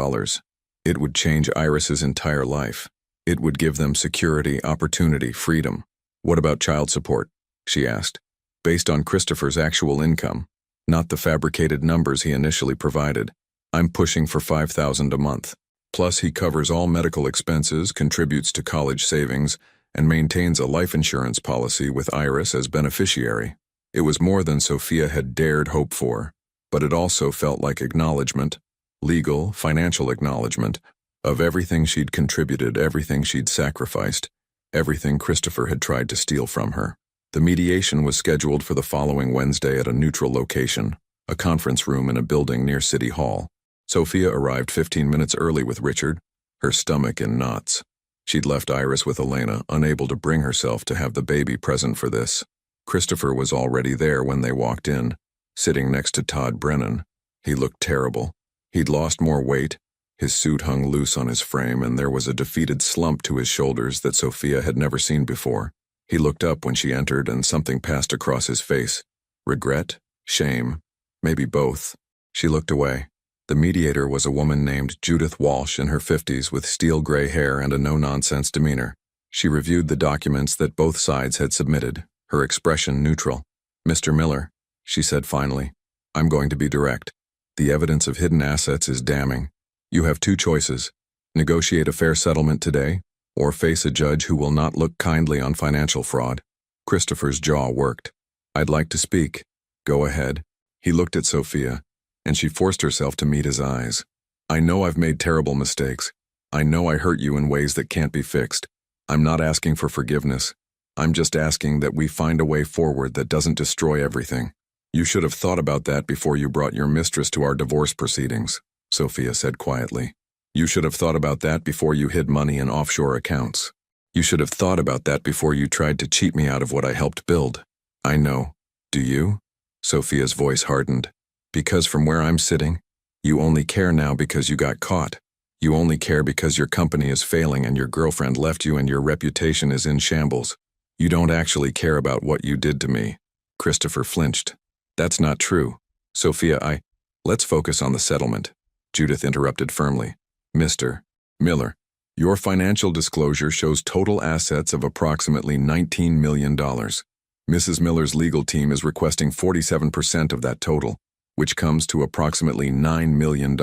[SPEAKER 1] It would change Iris's entire life. It would give them security, opportunity, freedom. What about child support? She asked. Based on Christopher's actual income, not the fabricated numbers he initially provided. I'm pushing for $5,000 a month. Plus, he covers all medical expenses, contributes to college savings, and maintains a life insurance policy with Iris as beneficiary. It was more than Sophia had dared hope for, but it also felt like acknowledgement, legal, financial acknowledgement, of everything she'd contributed, everything she'd sacrificed, everything Christopher had tried to steal from her. The mediation was scheduled for the following Wednesday at a neutral location, a conference room in a building near City Hall. Sophia arrived 15 minutes early with Richard, her stomach in knots. She'd left Iris with Elena, unable to bring herself to have the baby present for this. Christopher was already there when they walked in, sitting next to Todd Brennan. He looked terrible. He'd lost more weight, his suit hung loose on his frame, and there was a defeated slump to his shoulders that Sophia had never seen before. He looked up when she entered, and something passed across his face. Regret? Shame? Maybe both. She looked away. The mediator was a woman named Judith Walsh in her 50s with steel gray hair and a no-nonsense demeanor. She reviewed the documents that both sides had submitted, her expression neutral. Mr. Miller, she said finally, I'm going to be direct. The evidence of hidden assets is damning. You have two choices. Negotiate a fair settlement today, or face a judge who will not look kindly on financial fraud. Christopher's jaw worked. I'd like to speak. Go ahead. He looked at Sophia, and she forced herself to meet his eyes. I know I've made terrible mistakes. I know I hurt you in ways that can't be fixed. I'm not asking for forgiveness. I'm just asking that we find a way forward that doesn't destroy everything. You should have thought about that before you brought your mistress to our divorce proceedings, Sophia said quietly. You should have thought about that before you hid money in offshore accounts. You should have thought about that before you tried to cheat me out of what I helped build. I know. Do you? Sophia's voice hardened. Because from where I'm sitting, you only care now because you got caught. You only care because your company is failing and your girlfriend left you and your reputation is in shambles. You don't actually care about what you did to me. Christopher flinched. That's not true. Sophia, Let's focus on the settlement. Judith interrupted firmly. Mr. Miller, your financial disclosure shows total assets of approximately $19 million. Mrs. Miller's legal team is requesting 47% of that total, which comes to approximately $9 million.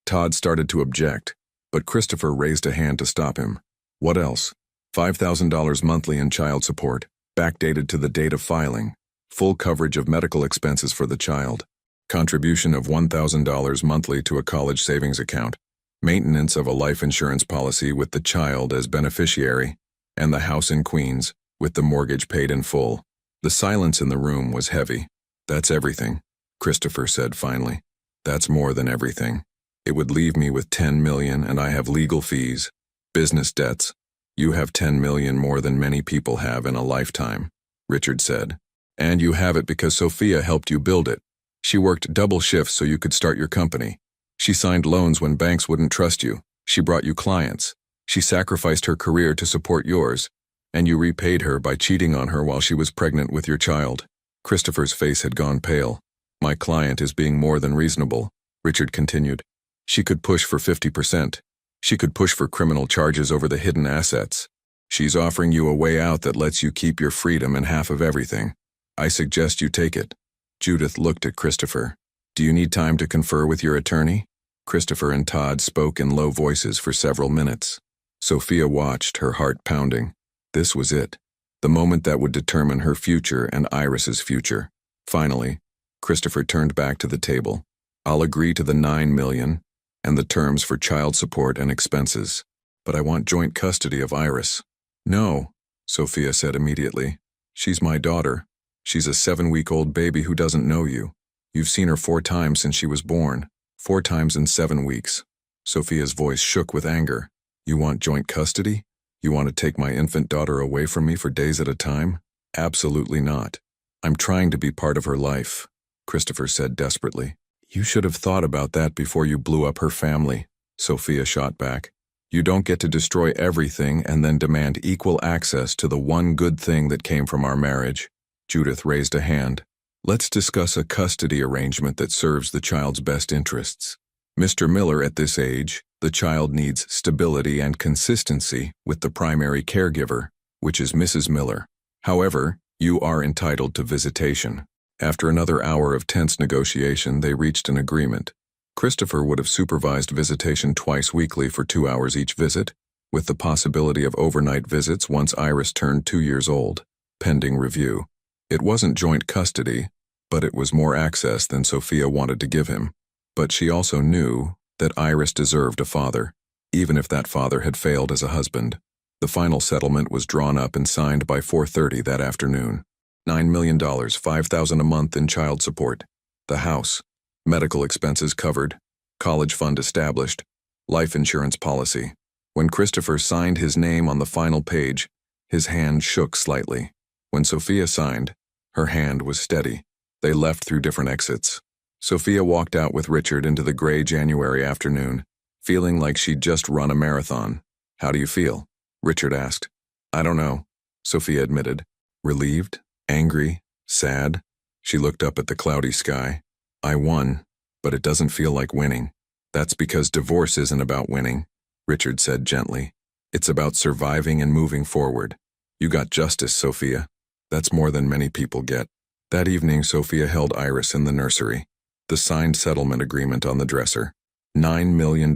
[SPEAKER 1] Todd started to object, but Christopher raised a hand to stop him. What else? $5,000 monthly in child support, backdated to the date of filing. Full coverage of medical expenses for the child. Contribution of $1,000 monthly to a college savings account. Maintenance of a life insurance policy with the child as beneficiary, and the house in Queens, with the mortgage paid in full. The silence in the room was heavy. That's everything, Christopher said finally. That's more than everything. It would leave me with $10 million, and I have legal fees, business debts. You have $10 million more than many people have in a lifetime, Richard said. And you have it because Sophia helped you build it. She worked double shifts so you could start your company. She signed loans when banks wouldn't trust you. She brought you clients. She sacrificed her career to support yours, and you repaid her by cheating on her while she was pregnant with your child. Christopher's face had gone pale. My client is being more than reasonable, Richard continued. She could push for 50%. She could push for criminal charges over the hidden assets. She's offering you a way out that lets you keep your freedom and half of everything. I suggest you take it. Judith looked at Christopher. Do you need time to confer with your attorney? Christopher and Todd spoke in low voices for several minutes. Sophia watched, her heart pounding. This was it. The moment that would determine her future and Iris's future. Finally, Christopher turned back to the table. I'll agree to the $9 million and the terms for child support and expenses. But I want joint custody of Iris. No, Sophia said immediately. She's my daughter. She's a 7-week-old baby who doesn't know you. You've seen her 4 times since she was born. 4 times in 7 weeks. Sophia's voice shook with anger. You want joint custody? You want to take my infant daughter away from me for days at a time? Absolutely not. I'm trying to be part of her life, Christopher said desperately. You should have thought about that before you blew up her family, Sophia shot back. You don't get to destroy everything and then demand equal access to the one good thing that came from our marriage. Judith raised a hand. Let's discuss a custody arrangement that serves the child's best interests. Mr. Miller, at this age, the child needs stability and consistency with the primary caregiver, which is Mrs. Miller. However, you are entitled to visitation. After another hour of tense negotiation, they reached an agreement. Christopher would have supervised visitation twice weekly for 2 hours each visit, with the possibility of overnight visits once Iris turned 2 years old, pending review. It wasn't joint custody, but it was more access than Sophia wanted to give him. But she also knew that Iris deserved a father, even if that father had failed as a husband. The final settlement was drawn up and signed by 4:30 that afternoon. $9 million, $5,000 a month in child support. The house, medical expenses covered, college fund established, life insurance policy. When Christopher signed his name on the final page, his hand shook slightly. When Sophia signed, her hand was steady. They left through different exits. Sophia walked out with Richard into the gray January afternoon, feeling like she'd just run a marathon. How do you feel? Richard asked. I don't know, Sophia admitted. Relieved? Angry? Sad? She looked up at the cloudy sky. I won, but it doesn't feel like winning. That's because divorce isn't about winning, Richard said gently. It's about surviving and moving forward. You got justice, Sophia. That's more than many people get. That evening, Sophia held Iris in the nursery. The signed settlement agreement on the dresser. $9 million.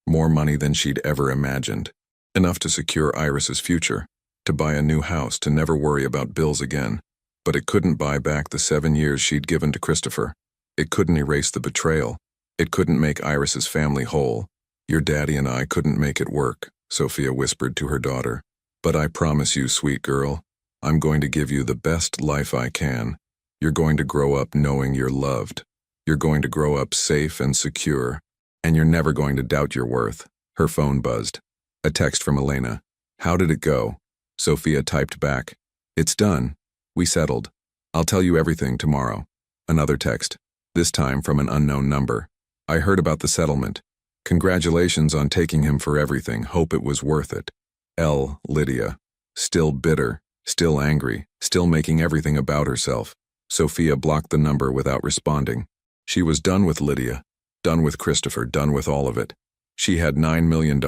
[SPEAKER 1] More money than she'd ever imagined. Enough to secure Iris's future, to buy a new house, to never worry about bills again. But it couldn't buy back the 7 years she'd given to Christopher. It couldn't erase the betrayal. It couldn't make Iris's family whole. Your daddy and I couldn't make it work, Sophia whispered to her daughter. But I promise you, sweet girl, I'm going to give you the best life I can. You're going to grow up knowing you're loved. You're going to grow up safe and secure, and you're never going to doubt your worth. Her phone buzzed. A text from Elena. How did it go? Sophia typed back. It's done. We settled. I'll tell you everything tomorrow. Another text, this time from an unknown number. I heard about the settlement. Congratulations on taking him for everything. Hope it was worth it. L. Lydia. Still bitter, still angry, still making everything about herself. Sophia blocked the number without responding. She was done with Lydia, done with Christopher, done with all of it. She had $9 million,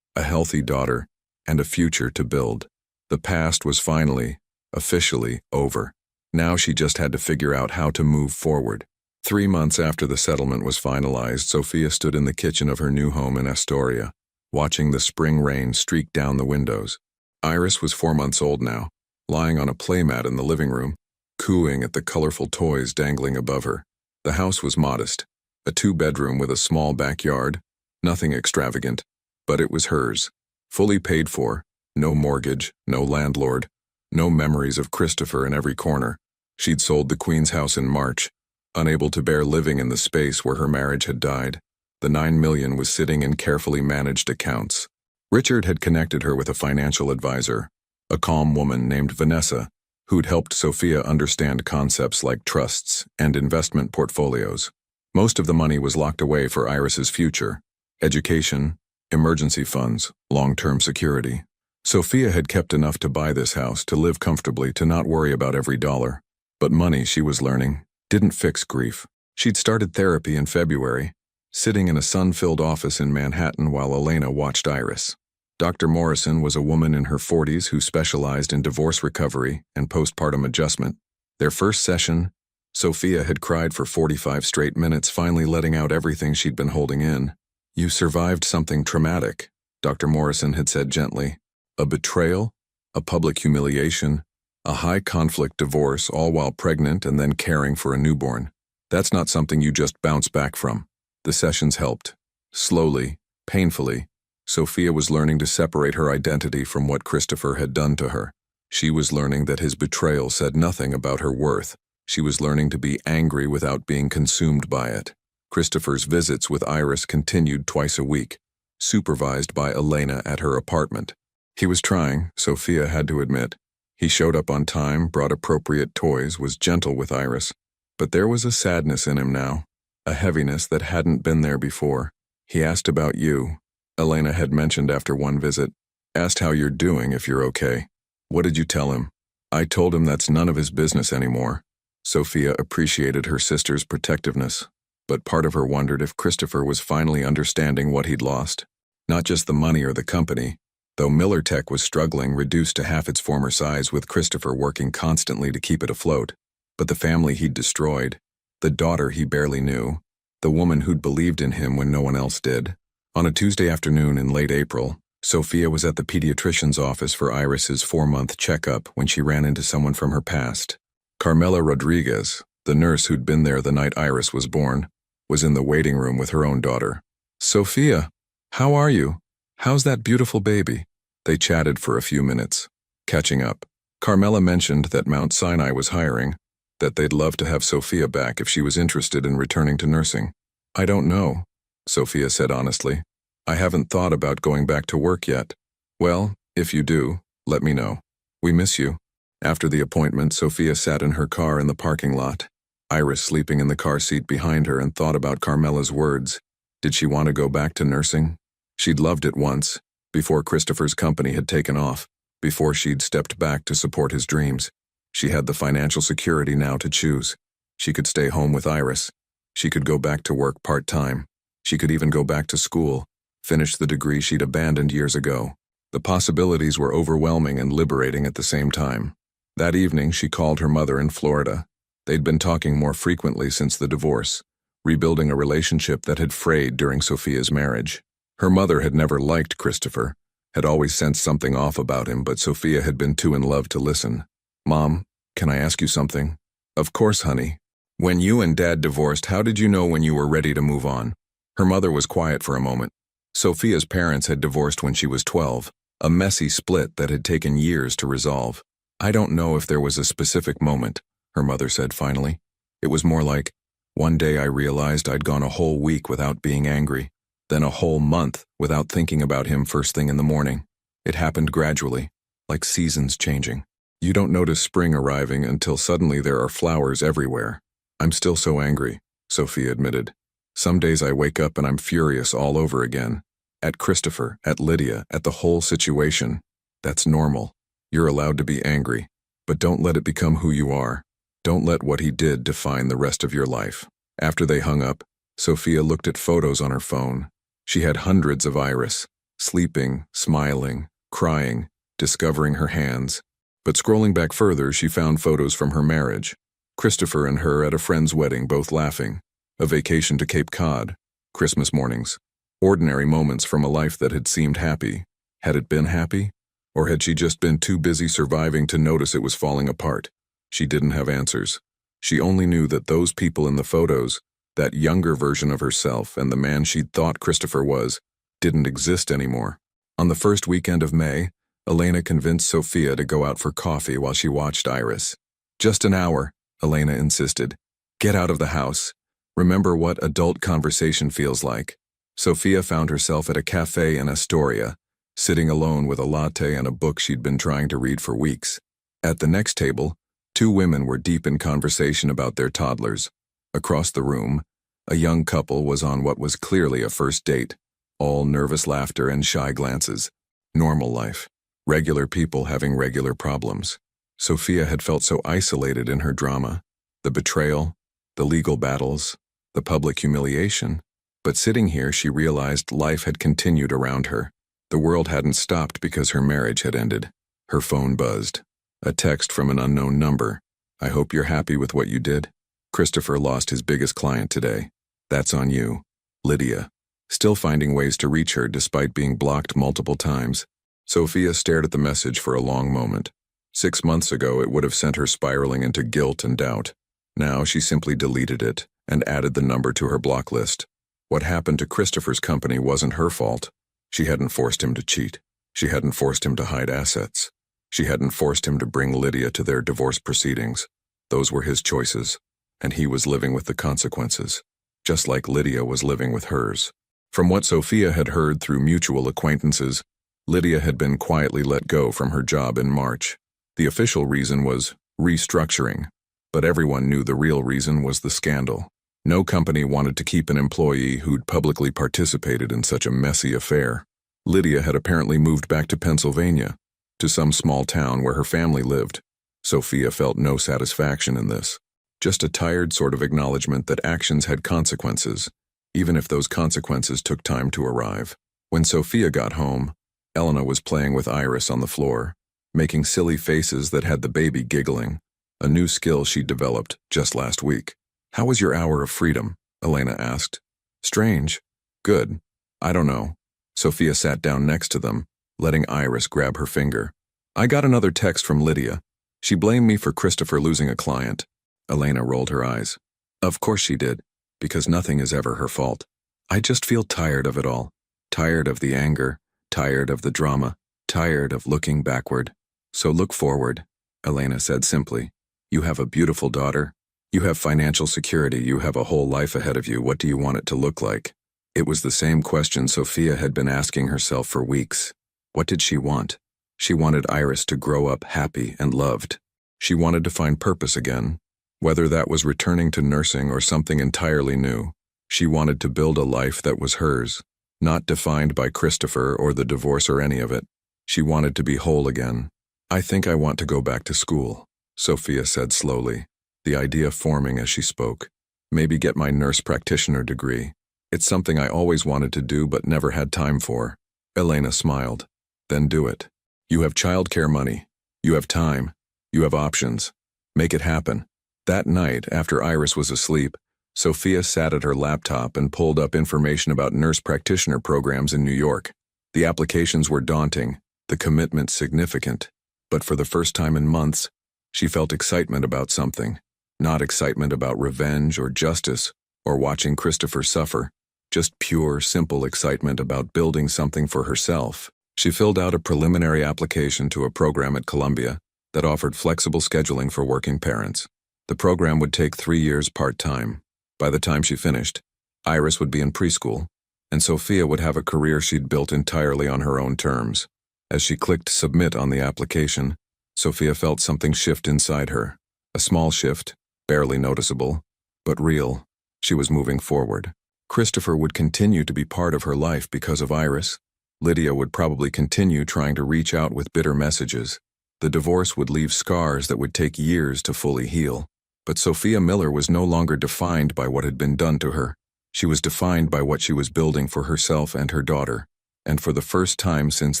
[SPEAKER 1] a healthy daughter, and a future to build. The past was finally, officially, over. Now she just had to figure out how to move forward. 3 months after the settlement was finalized, Sophia stood in the kitchen of her new home in Astoria, watching the spring rain streak down the windows. Iris was 4 months old now, lying on a playmat in the living room, cooing at the colorful toys dangling above her. The house was modest, a 2-bedroom with a small backyard, nothing extravagant, but it was hers, fully paid for, no mortgage, no landlord, no memories of Christopher in every corner. She'd sold the Queen's house in March, unable to bear living in the space where her marriage had died. The $9 million was sitting in carefully managed accounts. Richard had connected her with a financial advisor, a calm woman named Vanessa, who'd helped Sophia understand concepts like trusts and investment portfolios. Most of the money was locked away for Iris's future, education, emergency funds, long-term security. Sophia had kept enough to buy this house, to live comfortably, to not worry about every dollar. But money, she was learning, didn't fix grief. She'd started therapy in February, sitting in a sun-filled office in Manhattan while Elena watched Iris. Dr. Morrison was a woman in her 40s who specialized in divorce recovery and postpartum adjustment. Their first session, Sophia had cried for 45 straight minutes, finally letting out everything she'd been holding in. "You survived something traumatic," Dr. Morrison had said gently. "A betrayal, a public humiliation, a high-conflict divorce, all while pregnant and then caring for a newborn. That's not something you just bounce back from." The sessions helped. Slowly, painfully, Sophia was learning to separate her identity from what Christopher had done to her. She was learning that his betrayal said nothing about her worth. She was learning to be angry without being consumed by it. Christopher's visits with Iris continued twice a week, supervised by Elena at her apartment. He was trying, Sophia had to admit. He showed up on time, brought appropriate toys, was gentle with Iris. But there was a sadness in him now, a heaviness that hadn't been there before. "He asked about you," Elena had mentioned after one visit. "Asked how you're doing, if you're okay." "What did you tell him?" "I told him that's none of his business anymore." Sophia appreciated her sister's protectiveness, but part of her wondered if Christopher was finally understanding what he'd lost. Not just the money or the company, though Miller Tech was struggling, reduced to half its former size with Christopher working constantly to keep it afloat, but the family he'd destroyed, the daughter he barely knew, the woman who'd believed in him when no one else did. On a Tuesday afternoon in late April, Sophia was at the pediatrician's office for Iris's 4-month checkup when she ran into someone from her past. Carmela Rodriguez, the nurse who'd been there the night Iris was born, was in the waiting room with her own daughter. "Sophia, how are you? How's that beautiful baby?" They chatted for a few minutes, catching up. Carmela mentioned that Mount Sinai was hiring, that they'd love to have Sophia back if she was interested in returning to nursing. "I don't know," Sophia said honestly. "I haven't thought about going back to work yet." "Well, if you do, let me know. We miss you." After the appointment, Sophia sat in her car in the parking lot, Iris sleeping in the car seat behind her, and thought about Carmela's words. Did she want to go back to nursing? She'd loved it once, before Christopher's company had taken off, before she'd stepped back to support his dreams. She had the financial security now to choose. She could stay home with Iris. She could go back to work part-time. She could even go back to school, finish the degree she'd abandoned years ago. The possibilities were overwhelming and liberating at the same time. That evening, she called her mother in Florida. They'd been talking more frequently since the divorce, rebuilding a relationship that had frayed during Sophia's marriage. Her mother had never liked Christopher, had always sensed something off about him, but Sophia had been too in love to listen. "Mom, can I ask you something?" "Of course, honey. When you and Dad divorced, how did you know when you were ready to move on?" Her mother was quiet for a moment. Sophia's parents had divorced when she was 12, a messy split that had taken years to resolve. "I don't know if there was a specific moment," her mother said finally. "It was more like, one day I realized I'd gone a whole week without being angry, then a whole month without thinking about him first thing in the morning. It happened gradually, like seasons changing. You don't notice spring arriving until suddenly there are flowers everywhere. I'm still so angry," Sophia admitted. "Some days I wake up and I'm furious all over again. At Christopher, at Lydia, at the whole situation. That's normal. You're allowed to be angry, but don't let it become who you are. Don't let what he did define the rest of your life." After they hung up, Sophia looked at photos on her phone. She had hundreds of Iris, sleeping, smiling, crying, discovering her hands. But scrolling back further, she found photos from her marriage. Christopher and her at a friend's wedding, both laughing. A vacation to Cape Cod. Christmas mornings. Ordinary moments from a life that had seemed happy. Had it been happy? Or had she just been too busy surviving to notice it was falling apart? She didn't have answers. She only knew that those people in the photos, that younger version of herself and the man she'd thought Christopher was, didn't exist anymore. On the first weekend of May, Elena convinced Sophia to go out for coffee while she watched Iris. "Just an hour," Elena insisted. "Get out of the house. Remember what adult conversation feels like." Sophia found herself at a cafe in Astoria, sitting alone with a latte and a book she'd been trying to read for weeks. At the next table, 2 women were deep in conversation about their toddlers. Across the room, a young couple was on what was clearly a first date, all nervous laughter and shy glances. Normal life. Regular people having regular problems. Sophia had felt so isolated in her drama. The betrayal, the legal battles, the public humiliation. But sitting here, she realized life had continued around her. The world hadn't stopped because her marriage had ended. Her phone buzzed. A text from an unknown number. "I hope you're happy with what you did." Christopher lost his biggest client today. That's on you. Lydia. Still finding ways to reach her despite being blocked multiple times. Sophia stared at the message for a long moment. 6 months ago, it would have sent her spiraling into guilt and doubt. Now she simply deleted it and added the number to her block list. What happened to Christopher's company wasn't her fault. She hadn't forced him to cheat. She hadn't forced him to hide assets. She hadn't forced him to bring Lydia to their divorce proceedings. Those were his choices, and he was living with the consequences, just like Lydia was living with hers. From what Sophia had heard through mutual acquaintances, Lydia had been quietly let go from her job in March. The official reason was restructuring, but everyone knew the real reason was the scandal. No company wanted to keep an employee who'd publicly participated in such a messy affair. Lydia had apparently moved back to Pennsylvania, to some small town where her family lived. Sophia felt no satisfaction in this, just a tired sort of acknowledgement that actions had consequences, even if those consequences took time to arrive. When Sophia got home, Elena was playing with Iris on the floor, making silly faces that had the baby giggling, a new skill she'd developed just last week. "How was your hour of freedom?" Elena asked. "Strange. Good. I don't know." Sophia sat down next to them, letting Iris grab her finger. "I got another text from Lydia. She blamed me for Christopher losing a client." Elena rolled her eyes. "Of course she did, because nothing is ever her fault. I just feel tired of it all. Tired of the anger, tired of the drama, tired of looking backward. So look forward," Elena said simply. "You have a beautiful daughter. You have financial security. You have a whole life ahead of you. What do you want it to look like?" It was the same question Sophia had been asking herself for weeks. What did she want? She wanted Iris to grow up happy and loved. She wanted to find purpose again, whether that was returning to nursing or something entirely new. She wanted to build a life that was hers, not defined by Christopher or the divorce or any of it. She wanted to be whole again. "I think I want to go back to school," Sophia said slowly, the idea forming as she spoke. "Maybe get my nurse practitioner degree. It's something I always wanted to do but never had time for." Elena smiled. "Then do it. You have childcare money. You have time. You have options. Make it happen." That night, after Iris was asleep, Sophia sat at her laptop and pulled up information about nurse practitioner programs in New York. The applications were daunting, the commitment significant, but for the first time in months, she felt excitement about something. Not excitement about revenge or justice or watching Christopher suffer, just pure, simple excitement about building something for herself. She filled out a preliminary application to a program at Columbia that offered flexible scheduling for working parents. The program would take 3 years part-time. By the time she finished, Iris would be in preschool, and Sophia would have a career she'd built entirely on her own terms. As she clicked submit on the application, Sophia felt something shift inside her. A small shift, barely noticeable, but real. She was moving forward. Christopher would continue to be part of her life because of Iris. Lydia would probably continue trying to reach out with bitter messages. The divorce would leave scars that would take years to fully heal. But Sophia Miller was no longer defined by what had been done to her. She was defined by what she was building for herself and her daughter. And for the first time since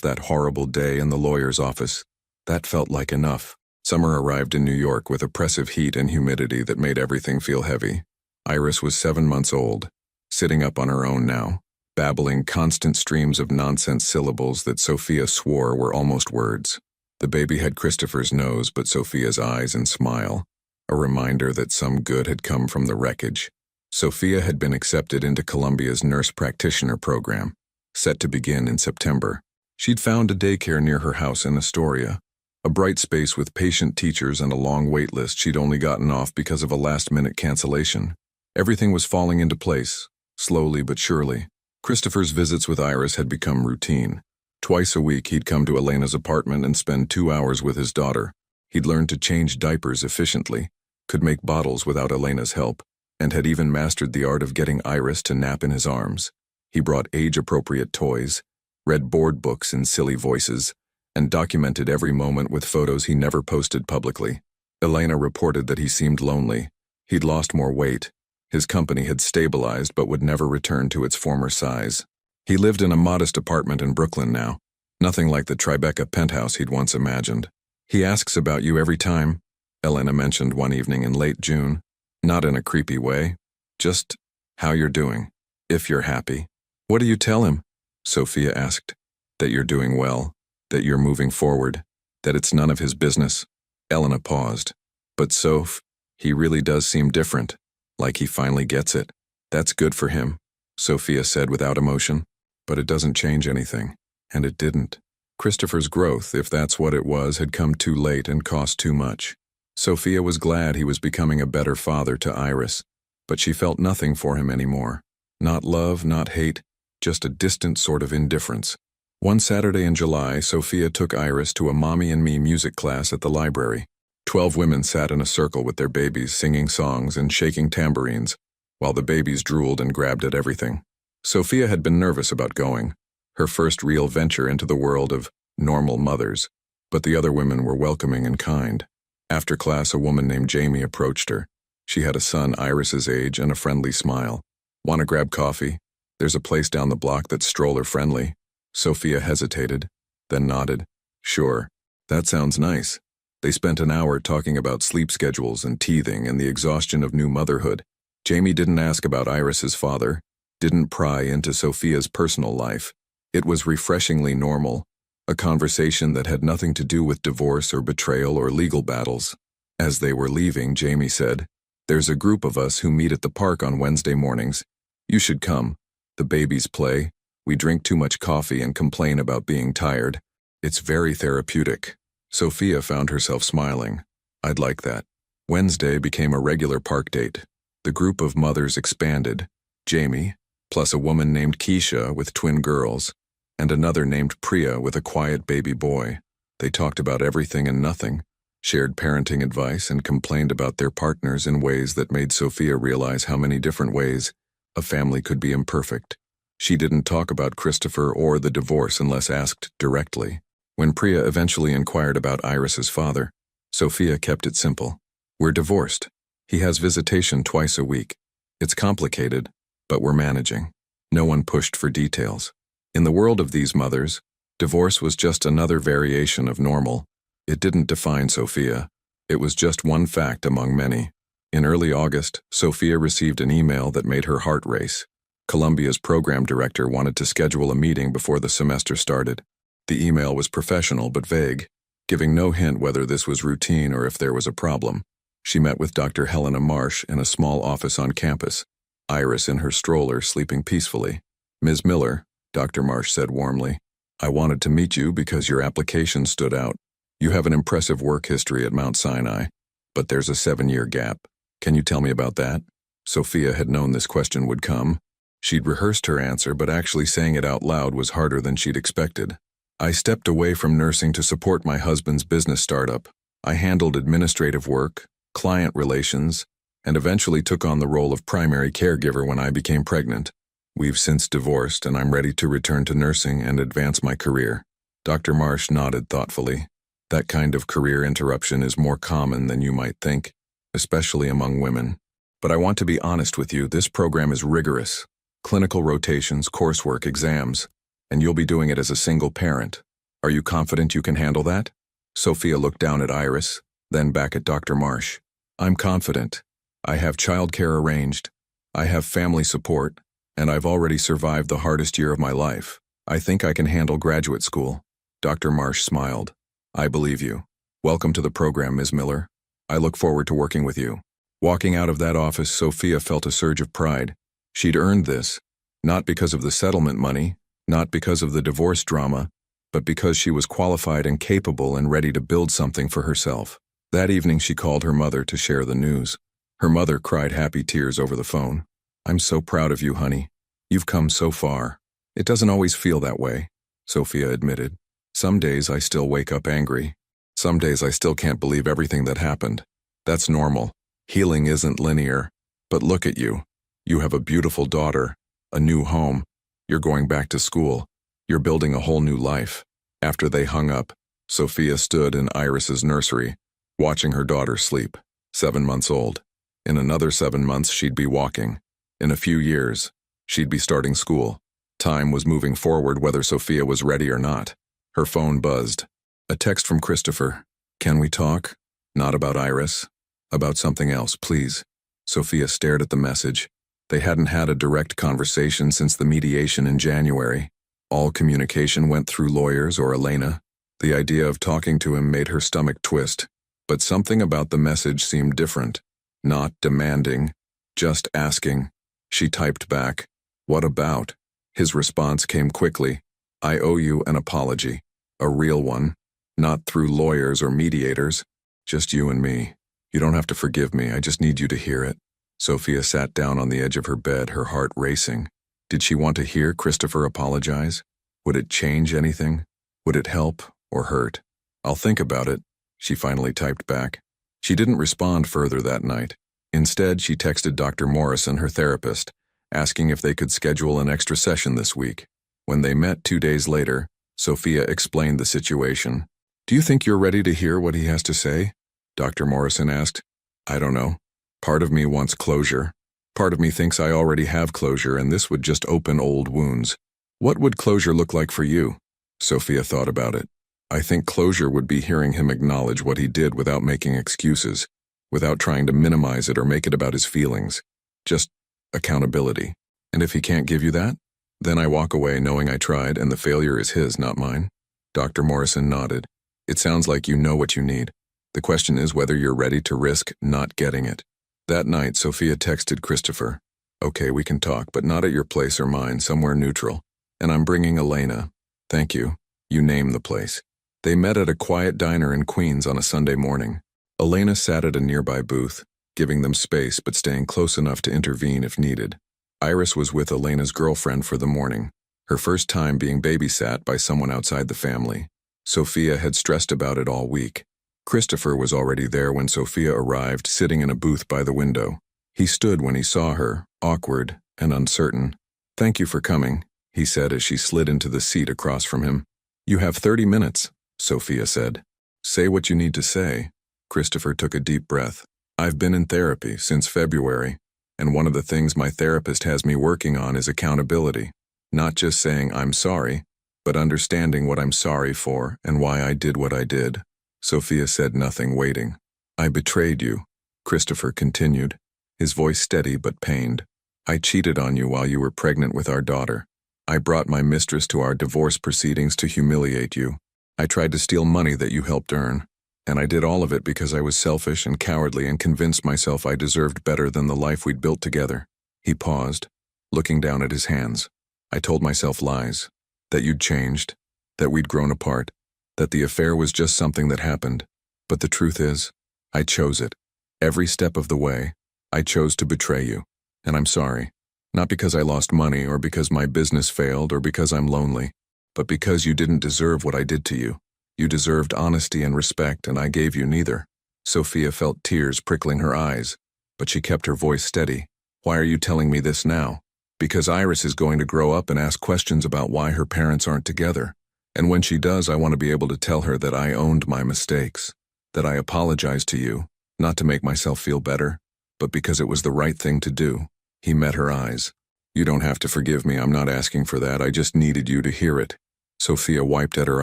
[SPEAKER 1] that horrible day in the lawyer's office, that felt like enough. Summer arrived in New York with oppressive heat and humidity that made everything feel heavy. Iris was 7 months old, sitting up on her own now, babbling constant streams of nonsense syllables that Sophia swore were almost words. The baby had Christopher's nose but Sophia's eyes and smile, a reminder that some good had come from the wreckage. Sophia had been accepted into Columbia's nurse practitioner program, set to begin in September. She'd found a daycare near her house in Astoria, a bright space with patient teachers and a long wait list she'd only gotten off because of a last-minute cancellation. Everything was falling into place, slowly but surely. Christopher's visits with Iris had become routine. Twice a week he'd come to Elena's apartment and spend 2 hours with his daughter. He'd learned to change diapers efficiently, could make bottles without Elena's help, and had even mastered the art of getting Iris to nap in his arms. He brought age-appropriate toys, read board books in silly voices, and documented every moment with photos he never posted publicly. Elena reported that he seemed lonely. He'd lost more weight. His company had stabilized but would never return to its former size. He lived in a modest apartment in Brooklyn now, nothing like the Tribeca penthouse he'd once imagined. "He asks about you every time," Elena mentioned one evening in late June. Not in a creepy way. Just how you're doing. If you're happy. What do you tell him? Sophia asked. That you're doing well. That you're moving forward. That it's none of his business. Elena paused. But Soph, he really does seem different. Like he finally gets it. That's good for him, Sophia said without emotion. But it doesn't change anything. And it didn't. Christopher's growth, if that's what it was, had come too late and cost too much. Sophia was glad he was becoming a better father to Iris, but she felt nothing for him anymore. Not love, not hate, just a distant sort of indifference. One Saturday in July, Sophia took Iris to a Mommy and Me music class at the library. 12 women sat in a circle with their babies singing songs and shaking tambourines, while the babies drooled and grabbed at everything. Sophia had been nervous about going, her first real venture into the world of normal mothers, but the other women were welcoming and kind. After class, a woman named Jamie approached her. She had a son Iris's age and a friendly smile. Want to grab coffee? There's a place down the block that's stroller-friendly. Sophia hesitated, then nodded. Sure, that sounds nice. They spent an hour talking about sleep schedules and teething and the exhaustion of new motherhood. Jamie didn't ask about Iris's father, didn't pry into Sophia's personal life. It was refreshingly normal, a conversation that had nothing to do with divorce or betrayal or legal battles. As they were leaving, Jamie said, "There's a group of us who meet at the park on Wednesday mornings. You should come. The babies play. We drink too much coffee and complain about being tired. It's very therapeutic." Sophia found herself smiling. I'd like that. Wednesday became a regular park date. The group of mothers expanded. Jamie, plus a woman named Keisha with twin girls, and another named Priya with a quiet baby boy. They talked about everything and nothing, shared parenting advice, and complained about their partners in ways that made Sophia realize how many different ways a family could be imperfect. She didn't talk about Christopher or the divorce unless asked directly. When Priya eventually inquired about Iris's father, Sophia kept it simple. We're divorced. He has visitation twice a week. It's complicated, but we're managing. No one pushed for details. In the world of these mothers, divorce was just another variation of normal. It didn't define Sophia. It was just one fact among many. In early August, Sophia received an email that made her heart race. Columbia's program director wanted to schedule a meeting before the semester started. The email was professional but vague, giving no hint whether this was routine or if there was a problem. She met with Dr. Helena Marsh in a small office on campus, Iris in her stroller sleeping peacefully. Ms. Miller, Dr. Marsh said warmly, I wanted to meet you because your application stood out. You have an impressive work history at Mount Sinai, but there's a 7-year gap. Can you tell me about that? Sophia had known this question would come. She'd rehearsed her answer, but actually saying it out loud was harder than she'd expected. I stepped away from nursing to support my husband's business startup. I handled administrative work, client relations, and eventually took on the role of primary caregiver when I became pregnant. We've since divorced, and I'm ready to return to nursing and advance my career. Dr. Marsh nodded thoughtfully. That kind of career interruption is more common than you might think, especially among women. But I want to be honest with you, this program is rigorous. Clinical rotations, coursework, exams, and you'll be doing it as a single parent. Are you confident you can handle that? Sophia looked down at Iris, then back at Dr. Marsh. I'm confident. I have childcare arranged. I have family support, and I've already survived the hardest year of my life. I think I can handle graduate school. Dr. Marsh smiled. I believe you. Welcome to the program, Ms. Miller. I look forward to working with you. Walking out of that office, Sophia felt a surge of pride. She'd earned this, not because of the settlement money, not because of the divorce drama, but because she was qualified and capable and ready to build something for herself. That evening she called her mother to share the news. Her mother cried happy tears over the phone. I'm so proud of you, honey. You've come so far. It doesn't always feel that way, Sophia admitted. Some days I still wake up angry. Some days I still can't believe everything that happened. That's normal. Healing isn't linear. But look at you. You have a beautiful daughter, a new home. You're going back to school. You're building a whole new life. After they hung up, Sophia stood in Iris's nursery, watching her daughter sleep, 7 months old. In another 7 months, she'd be walking. In a few years, she'd be starting school. Time was moving forward whether Sophia was ready or not. Her phone buzzed. A text from Christopher. Can we talk? Not about Iris. About something else, please. Sophia stared at the message. They hadn't had a direct conversation since the mediation in January. All communication went through lawyers or Elena. The idea of talking to him made her stomach twist. But something about the message seemed different. Not demanding, just asking. She typed back, "What about?" His response came quickly. "I owe you an apology. A real one. Not through lawyers or mediators. Just you and me. You don't have to forgive me, I just need you to hear it." Sophia sat down on the edge of her bed, her heart racing. Did she want to hear Christopher apologize? Would it change anything? Would it help or hurt? "I'll think about it," she finally typed back. She didn't respond further that night. Instead, she texted Dr. Morrison, her therapist, asking if they could schedule an extra session this week. When they met 2 days later, Sophia explained the situation. "Do you think you're ready to hear what he has to say?" Dr. Morrison asked. "I don't know. Part of me wants closure. Part of me thinks I already have closure and this would just open old wounds." "What would closure look like for you?" Sophia thought about it. "I think closure would be hearing him acknowledge what he did without making excuses, without trying to minimize it or make it about his feelings. Just accountability. And if he can't give you that, then I walk away knowing I tried and the failure is his, not mine." Dr. Morrison nodded. "It sounds like you know what you need. The question is whether you're ready to risk not getting it." That night, Sophia texted Christopher. "Okay, we can talk, but not at your place or mine, somewhere neutral. And I'm bringing Elena." "Thank you. You name the place." They met at a quiet diner in Queens on a Sunday morning. Elena sat at a nearby booth, giving them space but staying close enough to intervene if needed. Iris was with Elena's girlfriend for the morning, her first time being babysat by someone outside the family. Sophia had stressed about it all week. Christopher was already there when Sophia arrived, sitting in a booth by the window. He stood when he saw her, awkward and uncertain. "Thank you for coming," he said as she slid into the seat across from him. "You have 30 minutes, Sophia said. "Say what you need to say." Christopher took a deep breath. "I've been in therapy since February, and one of the things my therapist has me working on is accountability. Not just saying I'm sorry, but understanding what I'm sorry for and why I did what I did." Sophia said nothing, waiting. "I betrayed you," Christopher continued, his voice steady but pained. "I cheated on you while you were pregnant with our daughter. I brought my mistress to our divorce proceedings to humiliate you. I tried to steal money that you helped earn. And I did all of it because I was selfish and cowardly and convinced myself I deserved better than the life we'd built together." He paused, looking down at his hands. "I told myself lies, that you'd changed, that we'd grown apart, that the affair was just something that happened. But the truth is, I chose it. Every step of the way, I chose to betray you. And I'm sorry. Not because I lost money or because my business failed or because I'm lonely, but because you didn't deserve what I did to you. You deserved honesty and respect, and I gave you neither." Sophia felt tears prickling her eyes, but she kept her voice steady. "Why are you telling me this now?" "Because Iris is going to grow up and ask questions about why her parents aren't together. And when she does, I want to be able to tell her that I owned my mistakes, that I apologized to you, not to make myself feel better, but because it was the right thing to do." He met her eyes. "You don't have to forgive me, I'm not asking for that, I just needed you to hear it." Sophia wiped at her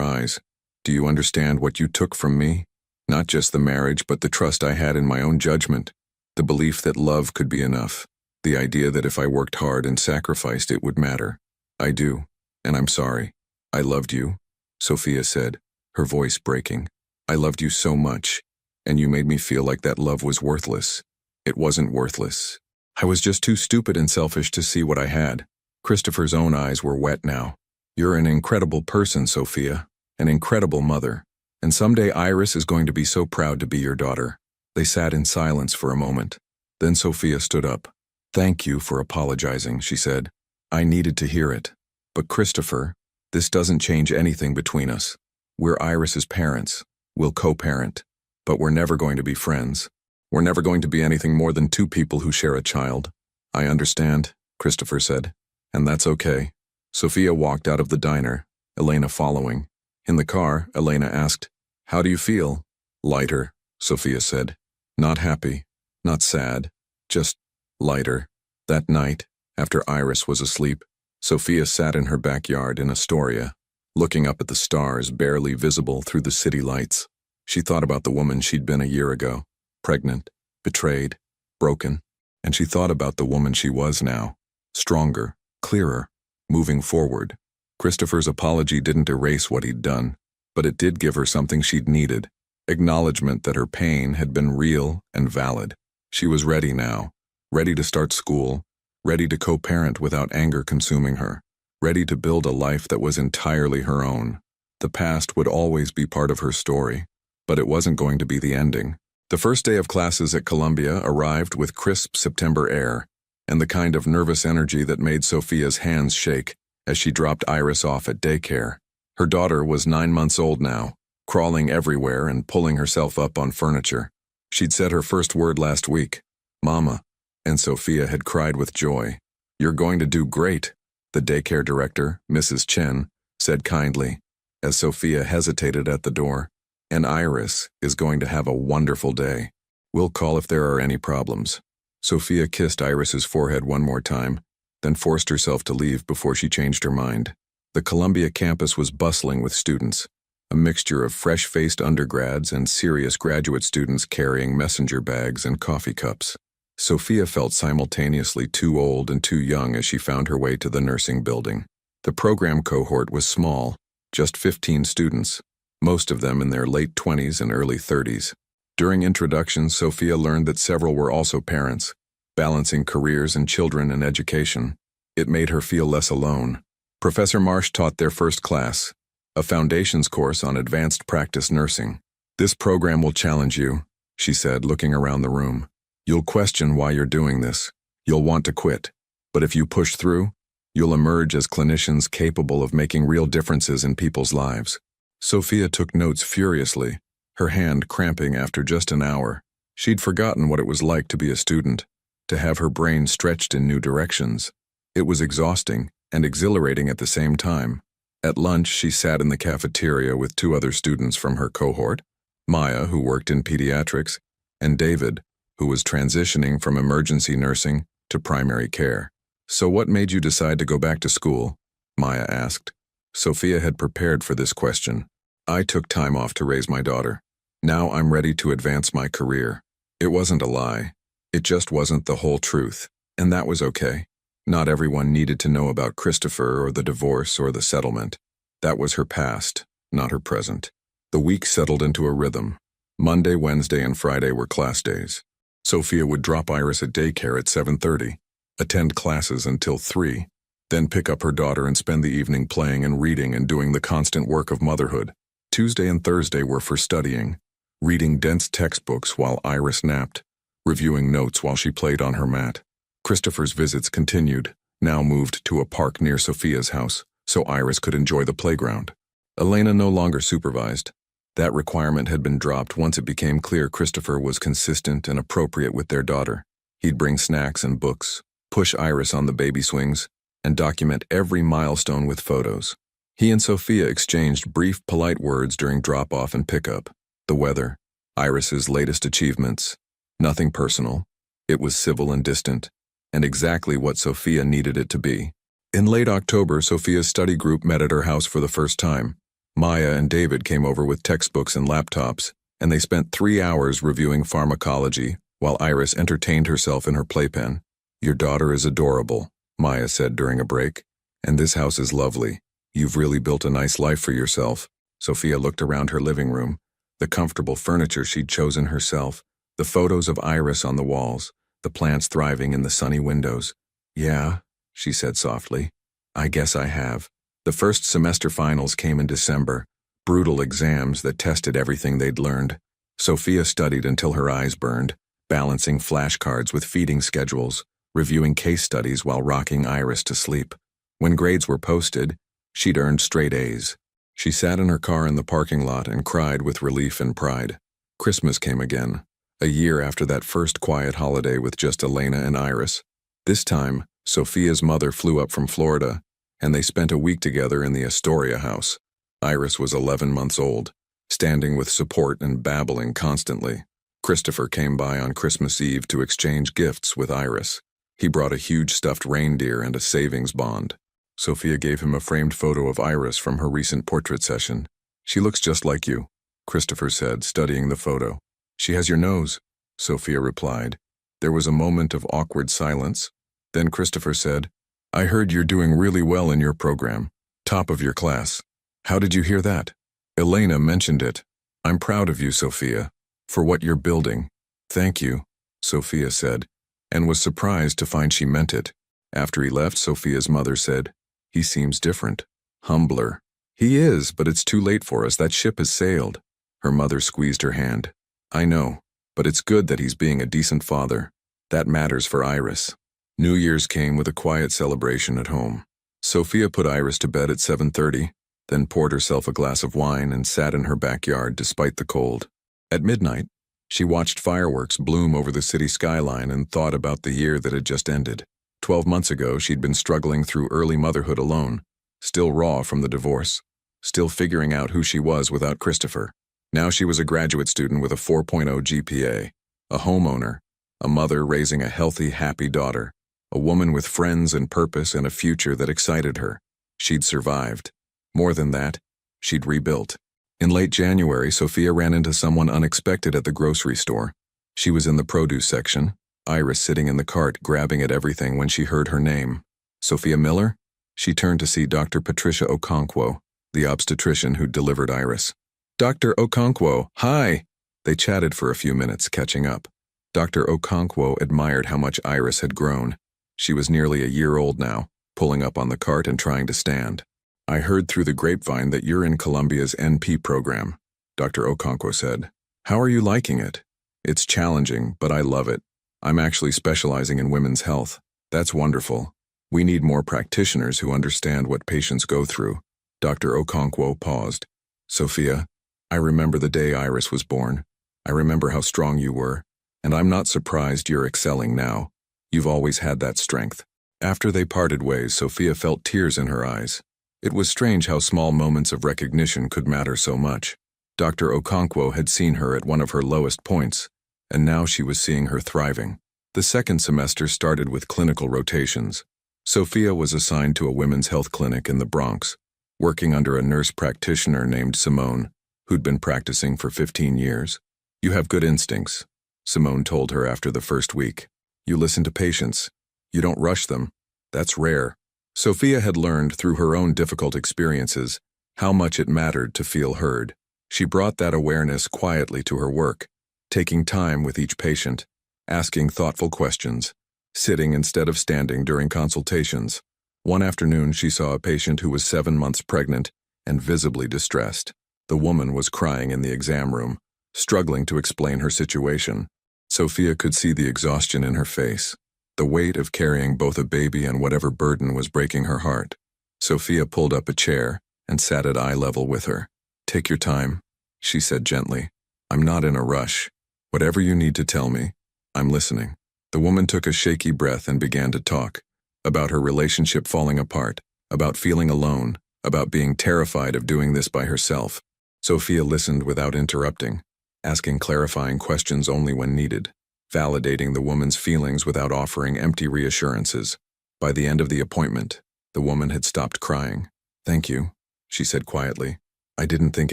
[SPEAKER 1] eyes. "Do you understand what you took from me? Not just the marriage, but the trust I had in my own judgment, the belief that love could be enough, the idea that if I worked hard and sacrificed it would matter. I do, and I'm sorry. I loved you," Sophia said, her voice breaking. "I loved you so much, and you made me feel like that love was worthless. It wasn't worthless. I was just too stupid and selfish to see what I had." Christopher's own eyes were wet now. "You're an incredible person, Sophia. An incredible mother. And someday Iris is going to be so proud to be your daughter." They sat in silence for a moment. Then Sophia stood up. "Thank you for apologizing," she said. "I needed to hear it. But Christopher, this doesn't change anything between us. We're Iris's parents. We'll co-parent. But we're never going to be friends. We're never going to be anything more than two people who share a child." "I understand," Christopher said. "And that's okay." Sophia walked out of the diner, Elena following. In the car, Elena asked, "How do you feel?" "Lighter," Sophia said. "Not happy, not sad, just lighter." That night, after Iris was asleep, Sophia sat in her backyard in Astoria, looking up at the stars barely visible through the city lights. She thought about the woman she'd been a year ago, pregnant, betrayed, broken. and she thought about the woman she was now. Stronger, clearer, moving forward. Christopher's apology didn't erase what he'd done, but it did give her something she'd needed. Acknowledgement that her pain had been real and valid. She was ready now, ready to start school, ready to co-parent without anger consuming her, ready to build a life that was entirely her own. The past would always be part of her story, but it wasn't going to be the ending. The first day of classes at Columbia arrived with crisp September air and the kind of nervous energy that made Sophia's hands shake as she dropped Iris off at daycare. Her daughter was 9 months old now, crawling everywhere and pulling herself up on furniture. She'd said her first word last week, "Mama," and Sophia had cried with joy. "You're going to do great," the daycare director, Mrs. Chen, said kindly, as Sophia hesitated at the door. "And Iris is going to have a wonderful day. We'll call if there are any problems." Sophia kissed Iris's forehead one more time, then forced herself to leave before she changed her mind. The Columbia campus was bustling with students, a mixture of fresh-faced undergrads and serious graduate students carrying messenger bags and coffee cups. Sophia felt simultaneously too old and too young as she found her way to the nursing building. The program cohort was small, just 15 students, most of them in their late 20s and early 30s. During introductions, Sophia learned that several were also parents, balancing careers and children and education. It made her feel less alone. Professor Marsh taught their first class, a foundations course on advanced practice nursing. "This program will challenge you," she said, looking around the room. "You'll question why you're doing this. You'll want to quit. But if you push through, you'll emerge as clinicians capable of making real differences in people's lives." Sophia took notes furiously, her hand cramping after just an hour. She'd forgotten what it was like to be a student, to have her brain stretched in new directions. It was exhausting and exhilarating at the same time. At lunch, she sat in the cafeteria with 2 other students from her cohort, Maya, who worked in pediatrics, and David, who was transitioning from emergency nursing to primary care. "So what made you decide to go back to school?" Maya asked. Sophia had prepared for this question. "I took time off to raise my daughter. Now I'm ready to advance my career." It wasn't a lie. It just wasn't the whole truth, and that was okay. Not everyone needed to know about Christopher or the divorce or the settlement. That was her past, not her present. The week settled into a rhythm. Monday, Wednesday, and Friday were class days. Sophia would drop Iris at daycare at 7:30, attend classes until 3, then pick up her daughter and spend the evening playing and reading and doing the constant work of motherhood. Tuesday and Thursday were for studying, reading dense textbooks while Iris napped, reviewing notes while she played on her mat. Christopher's visits continued, now moved to a park near Sophia's house, so Iris could enjoy the playground. Elena no longer supervised. That requirement had been dropped once it became clear Christopher was consistent and appropriate with their daughter. He'd bring snacks and books, push Iris on the baby swings, and document every milestone with photos. He and Sophia exchanged brief, polite words during drop-off and pickup. The weather, Iris's latest achievements. Nothing personal. It was civil and distant, and exactly what Sophia needed it to be. In late October, Sophia's study group met at her house for the first time. Maya and David came over with textbooks and laptops, and they spent 3 hours reviewing pharmacology while Iris entertained herself in her playpen. "Your daughter is adorable," Maya said during a break, "and this house is lovely. You've really built a nice life for yourself." Sophia looked around her living room, the comfortable furniture she'd chosen herself, the photos of Iris on the walls, the plants thriving in the sunny windows. "Yeah," she said softly, "I guess I have." The first semester finals came in December, brutal exams that tested everything they'd learned. Sophia studied until her eyes burned, balancing flashcards with feeding schedules, reviewing case studies while rocking Iris to sleep. When grades were posted, she'd earned straight A's. She sat in her car in the parking lot and cried with relief and pride. Christmas came again, a year after that first quiet holiday with just Elena and Iris. This time, Sophia's mother flew up from Florida, and they spent a week together in the Astoria house. Iris was 11 months old, standing with support and babbling constantly. Christopher came by on Christmas Eve to exchange gifts with Iris. He brought a huge stuffed reindeer and a savings bond. Sophia gave him a framed photo of Iris from her recent portrait session. "She looks just like you," Christopher said, studying the photo. "She has your nose," Sophia replied. There was a moment of awkward silence. Then Christopher said, "I heard you're doing really well in your program. Top of your class. How did you hear that?" "Elena mentioned it. I'm proud of you, Sophia, for what you're building." "Thank you," Sophia said, and was surprised to find she meant it. After he left, Sophia's mother said, "He seems different. Humbler." "He is, but it's too late for us. That ship has sailed." Her mother squeezed her hand. "I know, but it's good that he's being a decent father. That matters for Iris." New Year's came with a quiet celebration at home. Sophia put Iris to bed at 7:30, then poured herself a glass of wine and sat in her backyard despite the cold. At midnight, she watched fireworks bloom over the city skyline and thought about the year that had just ended. 12 months ago, she'd been struggling through early motherhood alone, still raw from the divorce, still figuring out who she was without Christopher. Now she was a graduate student with a 4.0 GPA, a homeowner, a mother raising a healthy, happy daughter, a woman with friends and purpose and a future that excited her. She'd survived. More than that, she'd rebuilt. In late January, Sophia ran into someone unexpected at the grocery store. She was in the produce section, Iris sitting in the cart grabbing at everything when she heard her name. "Sophia Miller?" She turned to see Dr. Patricia Okonkwo, the obstetrician who'd delivered Iris. "Dr. Okonkwo, hi!" They chatted for a few minutes, catching up. Dr. Okonkwo admired how much Iris had grown. She was nearly a year old now, pulling up on the cart and trying to stand. "I heard through the grapevine that you're in Columbia's NP program," Dr. Okonkwo said. "How are you liking it?" "It's challenging, but I love it. I'm actually specializing in women's health." "That's wonderful. We need more practitioners who understand what patients go through." Dr. Okonkwo paused. "Sophia, I remember the day Iris was born. I remember how strong you were, and I'm not surprised you're excelling now. You've always had that strength." After they parted ways, Sophia felt tears in her eyes. It was strange how small moments of recognition could matter so much. Dr. Okonkwo had seen her at one of her lowest points, and now she was seeing her thriving. The second semester started with clinical rotations. Sophia was assigned to a women's health clinic in the Bronx, working under a nurse practitioner named Simone, who'd been practicing for 15 years. "You have good instincts," Simone told her after the first week. "You listen to patients. You don't rush them. That's rare." Sophia had learned through her own difficult experiences how much it mattered to feel heard. She brought that awareness quietly to her work, taking time with each patient, asking thoughtful questions, sitting instead of standing during consultations. One afternoon, she saw a patient who was 7 months pregnant and visibly distressed. The woman was crying in the exam room, struggling to explain her situation. Sophia could see the exhaustion in her face, the weight of carrying both a baby and whatever burden was breaking her heart. Sophia pulled up a chair and sat at eye level with her. "Take your time," she said gently. "I'm not in a rush. Whatever you need to tell me, I'm listening." The woman took a shaky breath and began to talk, about her relationship falling apart, about feeling alone, about being terrified of doing this by herself. Sophia listened without interrupting, asking clarifying questions only when needed, validating the woman's feelings without offering empty reassurances. By the end of the appointment, the woman had stopped crying. "Thank you," she said quietly. "I didn't think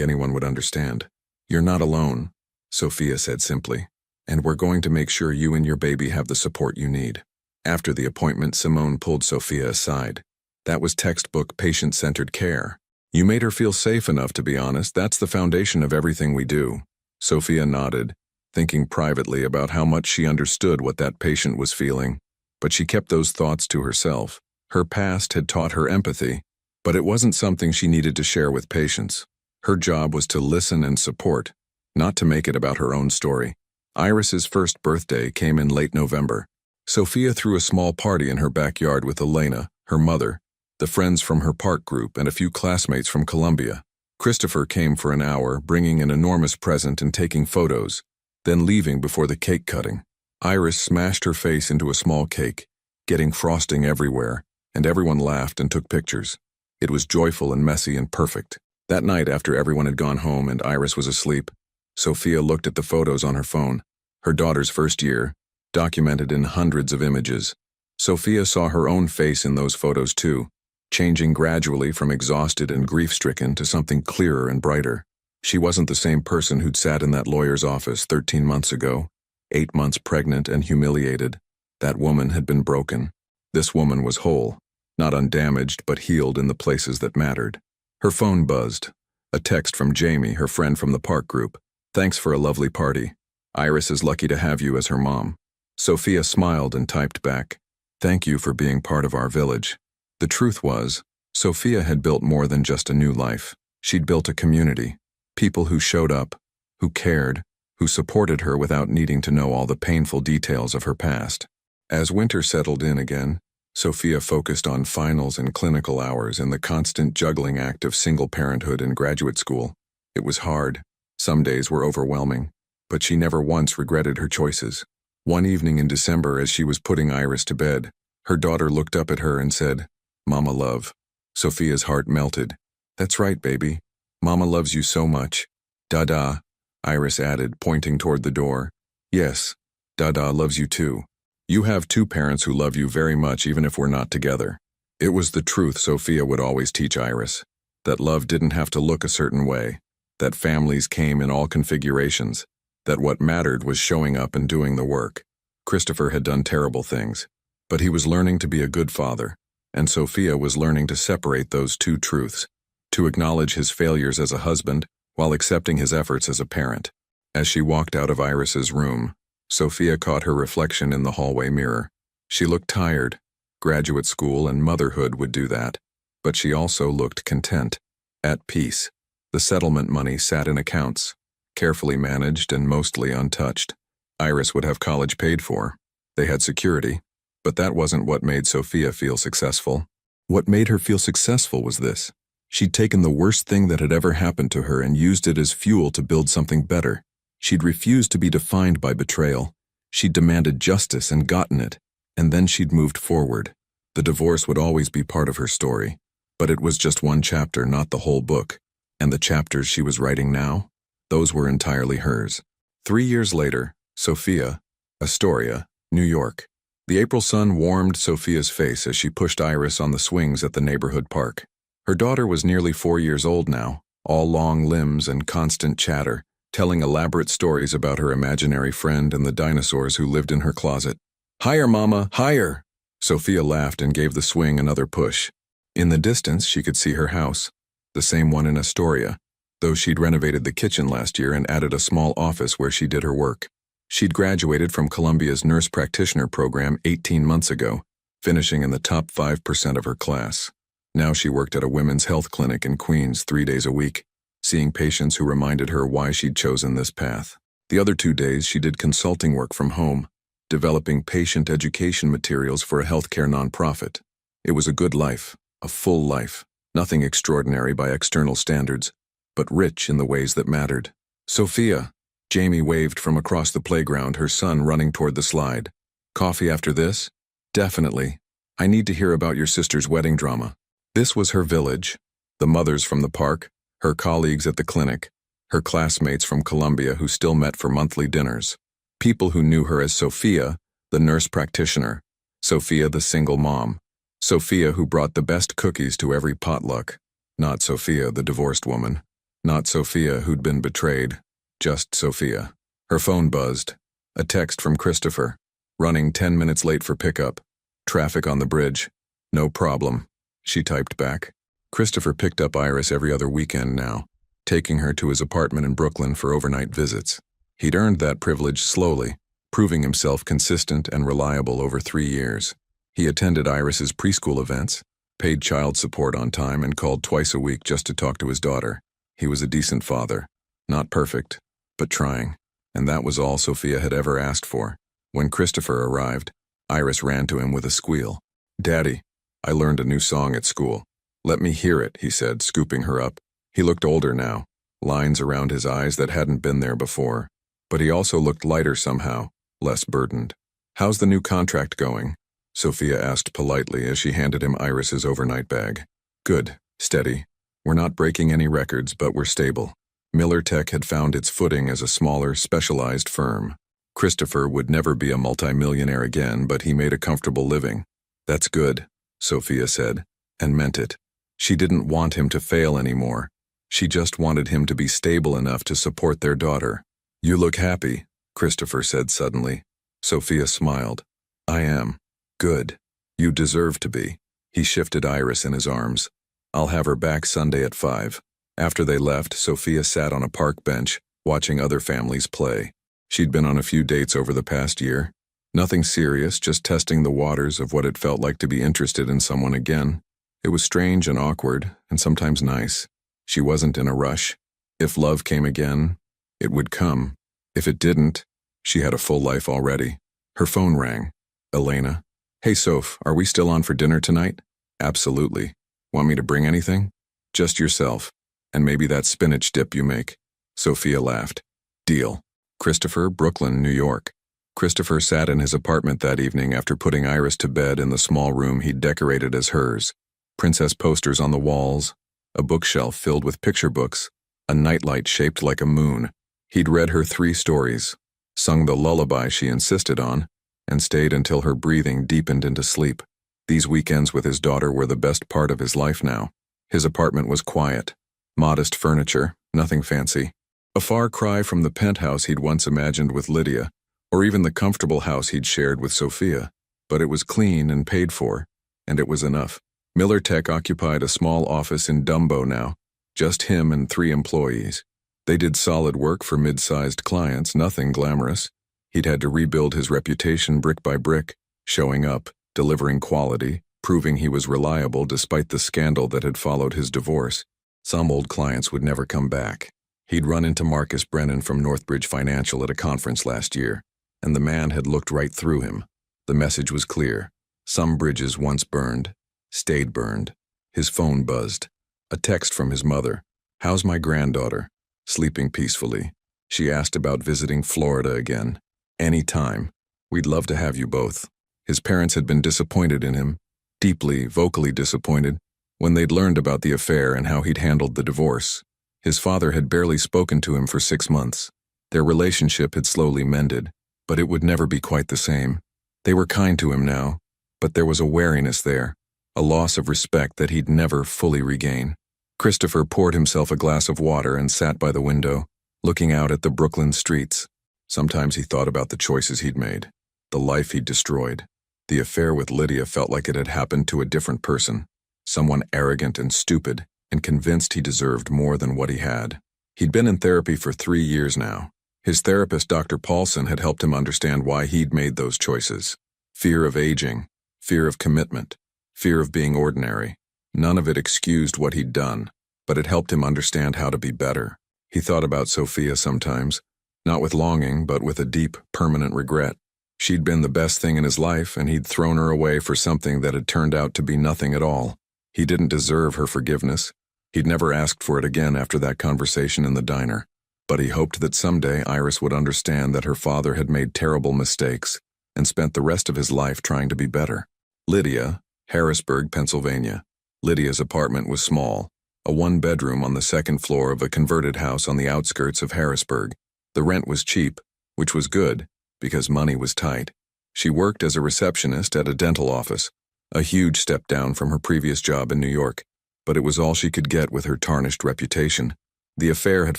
[SPEAKER 1] anyone would understand." "You're not alone," Sophia said simply, "and we're going to make sure you and your baby have the support you need." After the appointment, Simone pulled Sophia aside. That was textbook patient-centered care. "You made her feel safe enough, to be honest. That's the foundation of everything we do." Sophia nodded, thinking privately about how much she understood what that patient was feeling. But she kept those thoughts to herself. Her past had taught her empathy, but it wasn't something she needed to share with patients. Her job was to listen and support, not to make it about her own story. Iris's first birthday came in late November. Sophia threw a small party in her backyard with Elena, her mother, the friends from her park group, and a few classmates from Columbia. Christopher came for an hour, bringing an enormous present and taking photos, then leaving before the cake cutting. Iris smashed her face into a small cake, getting frosting everywhere, and everyone laughed and took pictures. It was joyful and messy and perfect. That night, after everyone had gone home and Iris was asleep, Sophia looked at the photos on her phone. Her daughter's first year, documented in hundreds of images. Sophia saw her own face in those photos too, changing gradually from exhausted and grief-stricken to something clearer and brighter. She wasn't the same person who'd sat in that lawyer's office 13 months ago. 8 months pregnant and humiliated. That woman had been broken. This woman was whole, not undamaged but healed in the places that mattered. Her phone buzzed. A text from Jamie, her friend from the park group. "Thanks for a lovely party. Iris is lucky to have you as her mom." Sophia smiled and typed back, "Thank you for being part of our village." The truth was, Sophia had built more than just a new life. She'd built a community. People who showed up, who cared, who supported her without needing to know all the painful details of her past. As winter settled in again, Sophia focused on finals and clinical hours and the constant juggling act of single parenthood and graduate school. It was hard. Some days were overwhelming, but she never once regretted her choices. One evening in December, as she was putting Iris to bed, her daughter looked up at her and said, "Mama, love." Sophia's heart melted. "That's right, baby. Mama loves you so much." "Dada," Iris added, pointing toward the door. "Yes, Dada loves you too. You have two parents who love you very much even if we're not together." It was the truth Sophia would always teach Iris, that love didn't have to look a certain way, that families came in all configurations, that what mattered was showing up and doing the work. Christopher had done terrible things, but he was learning to be a good father, and Sophia was learning to separate those two truths, to acknowledge his failures as a husband while accepting his efforts as a parent. As she walked out of Iris's room, Sophia caught her reflection in the hallway mirror. She looked tired. Graduate school and motherhood would do that. But she also looked content, at peace. The settlement money sat in accounts, carefully managed and mostly untouched. Iris would have college paid for. They had security. But that wasn't what made Sophia feel successful. What made her feel successful was this. She'd taken the worst thing that had ever happened to her and used it as fuel to build something better. She'd refused to be defined by betrayal. She'd demanded justice and gotten it, and then she'd moved forward. The divorce would always be part of her story, but it was just one chapter, not the whole book. And the chapters she was writing now, those were entirely hers. 3 years later, Sophia, Astoria, New York. The April sun warmed Sophia's face as she pushed Iris on the swings at the neighborhood park. Her daughter was nearly 4 years old now, all long limbs and constant chatter, telling elaborate stories about her imaginary friend and the dinosaurs who lived in her closet. "Higher, Mama, higher!" Sophia laughed and gave the swing another push. In the distance, she could see her house, the same one in Astoria, though she'd renovated the kitchen last year and added a small office where she did her work. She'd graduated from Columbia's nurse practitioner program 18 months ago, finishing in the top 5% of her class. Now she worked at a women's health clinic in Queens 3 days a week, seeing patients who reminded her why she'd chosen this path. The other 2 days, she did consulting work from home, developing patient education materials for a healthcare nonprofit. It was a good life, a full life, nothing extraordinary by external standards, but rich in the ways that mattered. "Sophia," Jamie waved from across the playground, her son running toward the slide. "Coffee after this?" "Definitely. I need to hear about your sister's wedding drama." This was her village, the mothers from the park, her colleagues at the clinic, her classmates from Columbia who still met for monthly dinners. People who knew her as Sophia, the nurse practitioner, Sophia the single mom, Sophia who brought the best cookies to every potluck, not Sophia the divorced woman, not Sophia who'd been betrayed, just Sophia. Her phone buzzed. A text from Christopher. "Running 10 minutes late for pickup. Traffic on the bridge. No problem," she typed back. Christopher picked up Iris every other weekend now, taking her to his apartment in Brooklyn for overnight visits. He'd earned that privilege slowly, proving himself consistent and reliable over 3 years. He attended Iris's preschool events, paid child support on time, and called twice a week just to talk to his daughter. He was a decent father. Not perfect, but trying. And that was all Sophia had ever asked for. When Christopher arrived, Iris ran to him with a squeal. "Daddy, I learned a new song at school. Let me hear it," he said, scooping her up. He looked older now, lines around his eyes that hadn't been there before. But he also looked lighter somehow, less burdened. "How's the new contract going?" Sophia asked politely as she handed him Iris's overnight bag. "Good, steady. We're not breaking any records, but we're stable." Miller Tech had found its footing as a smaller, specialized firm. Christopher would never be a multimillionaire again, but he made a comfortable living. "That's good," Sophia said, and meant it. She didn't want him to fail anymore. She just wanted him to be stable enough to support their daughter. "You look happy," Christopher said suddenly. Sophia smiled. I am. Good. You deserve to be. He shifted Iris in his arms. I'll have her back Sunday at 5. After they left, Sophia sat on a park bench, watching other families play. She'd been on a few dates over the past year. Nothing serious, just testing the waters of what it felt like to be interested in someone again. It was strange and awkward, and sometimes nice. She wasn't in a rush. If love came again, it would come. If it didn't, she had a full life already. Her phone rang. Elena. Hey Soph, are we still on for dinner tonight? Absolutely. Want me to bring anything? Just yourself. And maybe that spinach dip you make. Sophia laughed. Deal. Christopher, Brooklyn, New York. Christopher sat in his apartment that evening after putting Iris to bed in the small room he'd decorated as hers. Princess posters on the walls, a bookshelf filled with picture books, a nightlight shaped like a moon. He'd read her 3 stories, sung the lullaby she insisted on, and stayed until her breathing deepened into sleep. These weekends with his daughter were the best part of his life now. His apartment was quiet. Modest furniture, nothing fancy. A far cry from the penthouse he'd once imagined with Lydia, or even the comfortable house he'd shared with Sophia. But it was clean and paid for, and it was enough. Miller Tech occupied a small office in Dumbo now, just him and 3 employees. They did solid work for mid-sized clients, nothing glamorous. He'd had to rebuild his reputation brick by brick, showing up, delivering quality, proving he was reliable despite the scandal that had followed his divorce. Some old clients would never come back. He'd run into Marcus Brennan from Northbridge Financial at a conference last year, and the man had looked right through him. The message was clear. Some bridges once burned, stayed burned. His phone buzzed. A text from his mother. How's my granddaughter? Sleeping peacefully. She asked about visiting Florida again. Any time. We'd love to have you both. His parents had been disappointed in him, deeply, vocally disappointed, when they'd learned about the affair and how he'd handled the divorce. His father had barely spoken to him for 6 months. Their relationship had slowly mended, but it would never be quite the same. They were kind to him now, but there was a wariness there, a loss of respect that he'd never fully regain. Christopher poured himself a glass of water and sat by the window, looking out at the Brooklyn streets. Sometimes he thought about the choices he'd made, the life he'd destroyed. The affair with Lydia felt like it had happened to a different person, someone arrogant and stupid, and convinced he deserved more than what he had. He'd been in therapy for 3 years now. His therapist, Dr. Paulson, had helped him understand why he'd made those choices. Fear of aging, fear of commitment, fear of being ordinary. None of it excused what he'd done, but it helped him understand how to be better. He thought about Sophia sometimes, not with longing, but with a deep, permanent regret. She'd been the best thing in his life, and he'd thrown her away for something that had turned out to be nothing at all. He didn't deserve her forgiveness. He'd never asked for it again after that conversation in the diner. But he hoped that someday Iris would understand that her father had made terrible mistakes and spent the rest of his life trying to be better. Lydia, Harrisburg, Pennsylvania. Lydia's apartment was small, a 1-bedroom on the 2nd floor of a converted house on the outskirts of Harrisburg. The rent was cheap, which was good, because money was tight. She worked as a receptionist at a dental office, a huge step down from her previous job in New York, but it was all she could get with her tarnished reputation. The affair had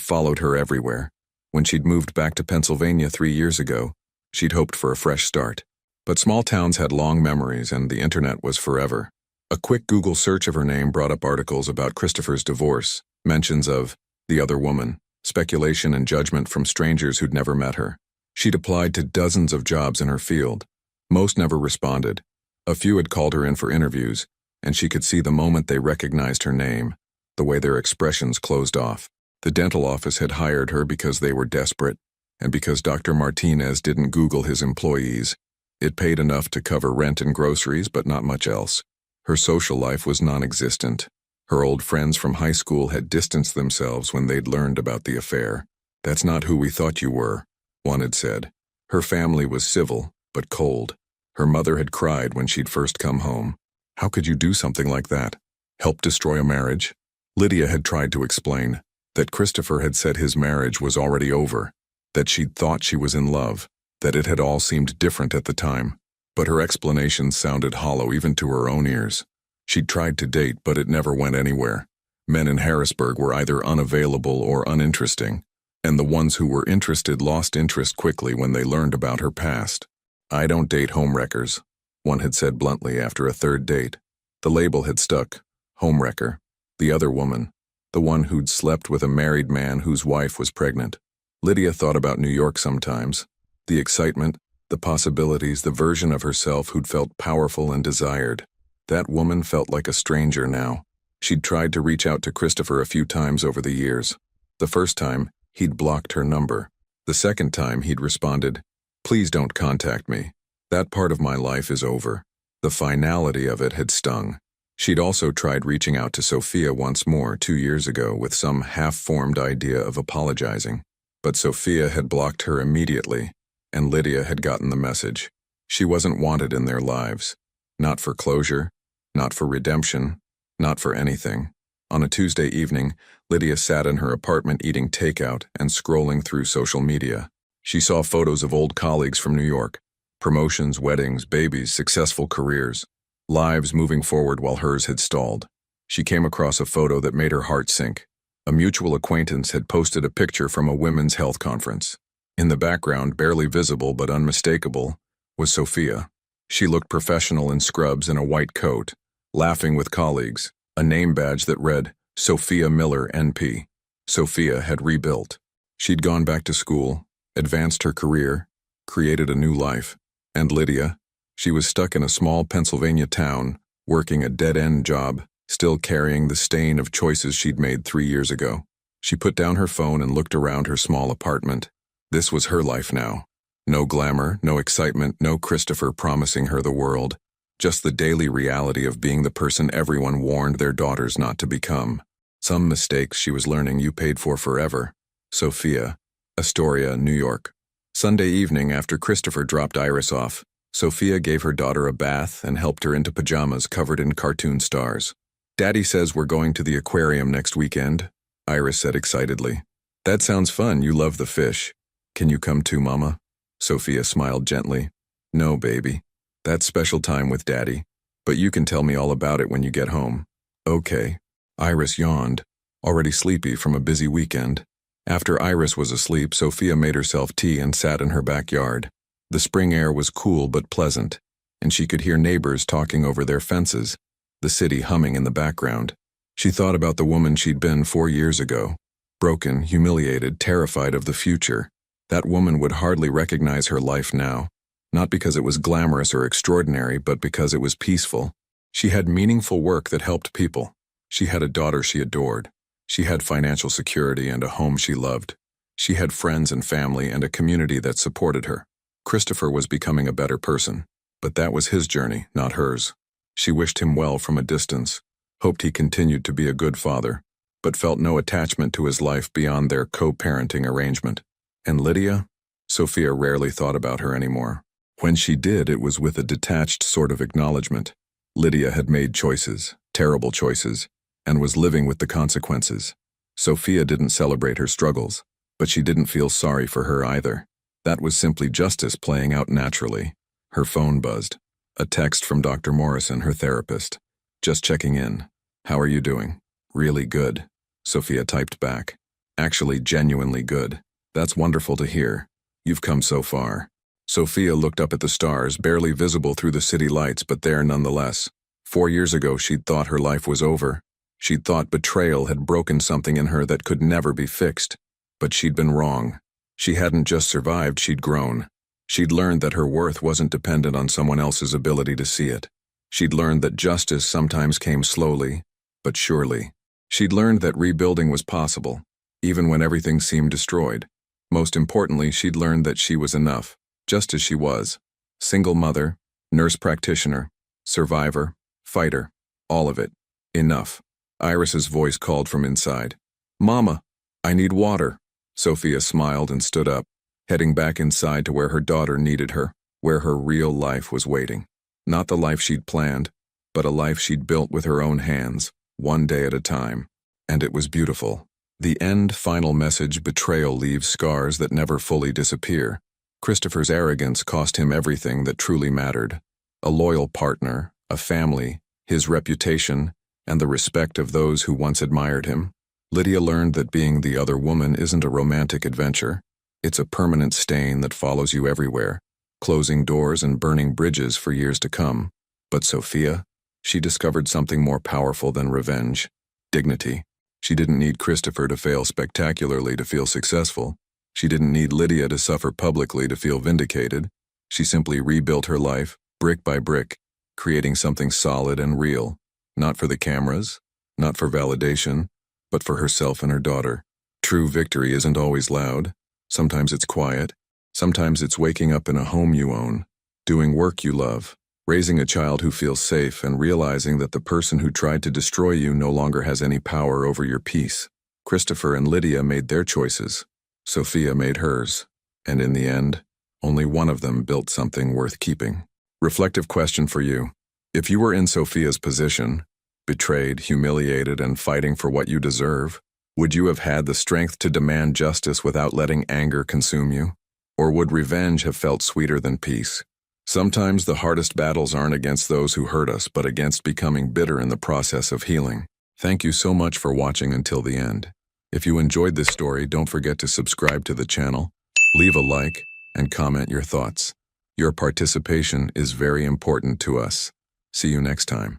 [SPEAKER 1] followed her everywhere. When she'd moved back to Pennsylvania 3 years ago, she'd hoped for a fresh start. But small towns had long memories, and the internet was forever. A quick Google search of her name brought up articles about Christopher's divorce, mentions of the other woman, speculation and judgment from strangers who'd never met her. She'd applied to dozens of jobs in her field. Most never responded. A few had called her in for interviews, and she could see the moment they recognized her name, the way their expressions closed off. The dental office had hired her because they were desperate, and because Dr. Martinez didn't Google his employees. It paid enough to cover rent and groceries, but not much else. Her social life was non-existent. Her old friends from high school had distanced themselves when they'd learned about the affair. "That's not who we thought you were," one had said. Her family was civil, but cold. Her mother had cried when she'd first come home. How could you do something like that? Help destroy a marriage? Lydia had tried to explain that Christopher had said his marriage was already over, that she'd thought she was in love, that it had all seemed different at the time. But her explanations sounded hollow even to her own ears. She'd tried to date, but it never went anywhere. Men in Harrisburg were either unavailable or uninteresting. And the ones who were interested lost interest quickly when they learned about her past. "I don't date homewreckers," one had said bluntly after a third date. The label had stuck. Homewrecker. The other woman. The one who'd slept with a married man whose wife was pregnant. Lydia thought about New York sometimes. The excitement, the possibilities, the version of herself who'd felt powerful and desired. That woman felt like a stranger now. She'd tried to reach out to Christopher a few times over the years. The first time, he'd blocked her number. The second time, he'd responded, "Please don't contact me. That part of my life is over." The finality of it had stung. She'd also tried reaching out to Sophia once more 2 years ago with some half-formed idea of apologizing. But Sophia had blocked her immediately, and Lydia had gotten the message. She wasn't wanted in their lives. Not for closure, not for redemption, not for anything. On a Tuesday evening, Lydia sat in her apartment eating takeout and scrolling through social media. She saw photos of old colleagues from New York. Promotions, weddings, babies, successful careers. Lives moving forward while hers had stalled. She came across a photo that made her heart sink. A mutual acquaintance had posted a picture from a women's health conference. In the background, barely visible but unmistakable, was Sophia. She looked professional in scrubs and a white coat, laughing with colleagues, a name badge that read, Sophia Miller, NP. Sophia had rebuilt. She'd gone back to school, advanced her career, created a new life. And Lydia? She was stuck in a small Pennsylvania town, working a dead-end job, still carrying the stain of choices she'd made 3 years ago. She put down her phone and looked around her small apartment. This was her life now. No glamour, no excitement, no Christopher promising her the world. Just the daily reality of being the person everyone warned their daughters not to become. Some mistakes she was learning you paid for forever. Sophia, Astoria, New York. Sunday evening after Christopher dropped Iris off, Sophia gave her daughter a bath and helped her into pajamas covered in cartoon stars. "Daddy says we're going to the aquarium next weekend," Iris said excitedly. "That sounds fun, you love the fish. Can you come too, Mama?" Sophia smiled gently. "No, baby. That's special time with Daddy. But you can tell me all about it when you get home." "Okay." Iris yawned, already sleepy from a busy weekend. After Iris was asleep, Sophia made herself tea and sat in her backyard. The spring air was cool but pleasant, and she could hear neighbors talking over their fences, the city humming in the background. She thought about the woman she'd been 4 years ago. Broken, humiliated, terrified of the future. That woman would hardly recognize her life now, not because it was glamorous or extraordinary, but because it was peaceful. She had meaningful work that helped people. She had a daughter she adored. She had financial security and a home she loved. She had friends and family and a community that supported her. Christopher was becoming a better person, but that was his journey, not hers. She wished him well from a distance, hoped he continued to be a good father, but felt no attachment to his life beyond their co-parenting arrangement. And Lydia? Sophia rarely thought about her anymore. When she did, it was with a detached sort of acknowledgement. Lydia had made choices, terrible choices, and was living with the consequences. Sophia didn't celebrate her struggles, but she didn't feel sorry for her either. That was simply justice playing out naturally. Her phone buzzed. A text from Dr. Morrison, her therapist. "Just checking in. How are you doing?" "Really good," Sophia typed back. "Actually, genuinely good. That's wonderful to hear. You've come so far." Sophia looked up at the stars, barely visible through the city lights, but there nonetheless. 4 years ago, she'd thought her life was over. She'd thought betrayal had broken something in her that could never be fixed. But she'd been wrong. She hadn't just survived, she'd grown. She'd learned that her worth wasn't dependent on someone else's ability to see it. She'd learned that justice sometimes came slowly, but surely. She'd learned that rebuilding was possible, even when everything seemed destroyed. Most importantly, she'd learned that she was enough, just as she was. Single mother, nurse practitioner, survivor, fighter, all of it. Enough. Iris's voice called from inside. "Mama, I need water." Sophia smiled and stood up, heading back inside to where her daughter needed her, where her real life was waiting. Not the life she'd planned, but a life she'd built with her own hands, one day at a time. And it was beautiful. The end final message: betrayal leaves scars that never fully disappear. Christopher's arrogance cost him everything that truly mattered. A loyal partner, a family, his reputation, and the respect of those who once admired him. Lydia learned that being the other woman isn't a romantic adventure. It's a permanent stain that follows you everywhere, closing doors and burning bridges for years to come. But Sophia? She discovered something more powerful than revenge: dignity. She didn't need Christopher to fail spectacularly to feel successful. She didn't need Lydia to suffer publicly to feel vindicated. She simply rebuilt her life, brick by brick, creating something solid and real. Not for the cameras, not for validation, but for herself and her daughter. True victory isn't always loud. Sometimes it's quiet. Sometimes it's waking up in a home you own, doing work you love, raising a child who feels safe, and realizing that the person who tried to destroy you no longer has any power over your peace. Christopher and Lydia made their choices. Sophia made hers. And in the end, only one of them built something worth keeping. Reflective question for you. If you were in Sophia's position, betrayed, humiliated, and fighting for what you deserve, would you have had the strength to demand justice without letting anger consume you? Or would revenge have felt sweeter than peace? Sometimes the hardest battles aren't against those who hurt us, but against becoming bitter in the process of healing. Thank you so much for watching until the end. If you enjoyed this story, don't forget to subscribe to the channel, leave a like, and comment your thoughts. Your participation is very important to us. See you next time.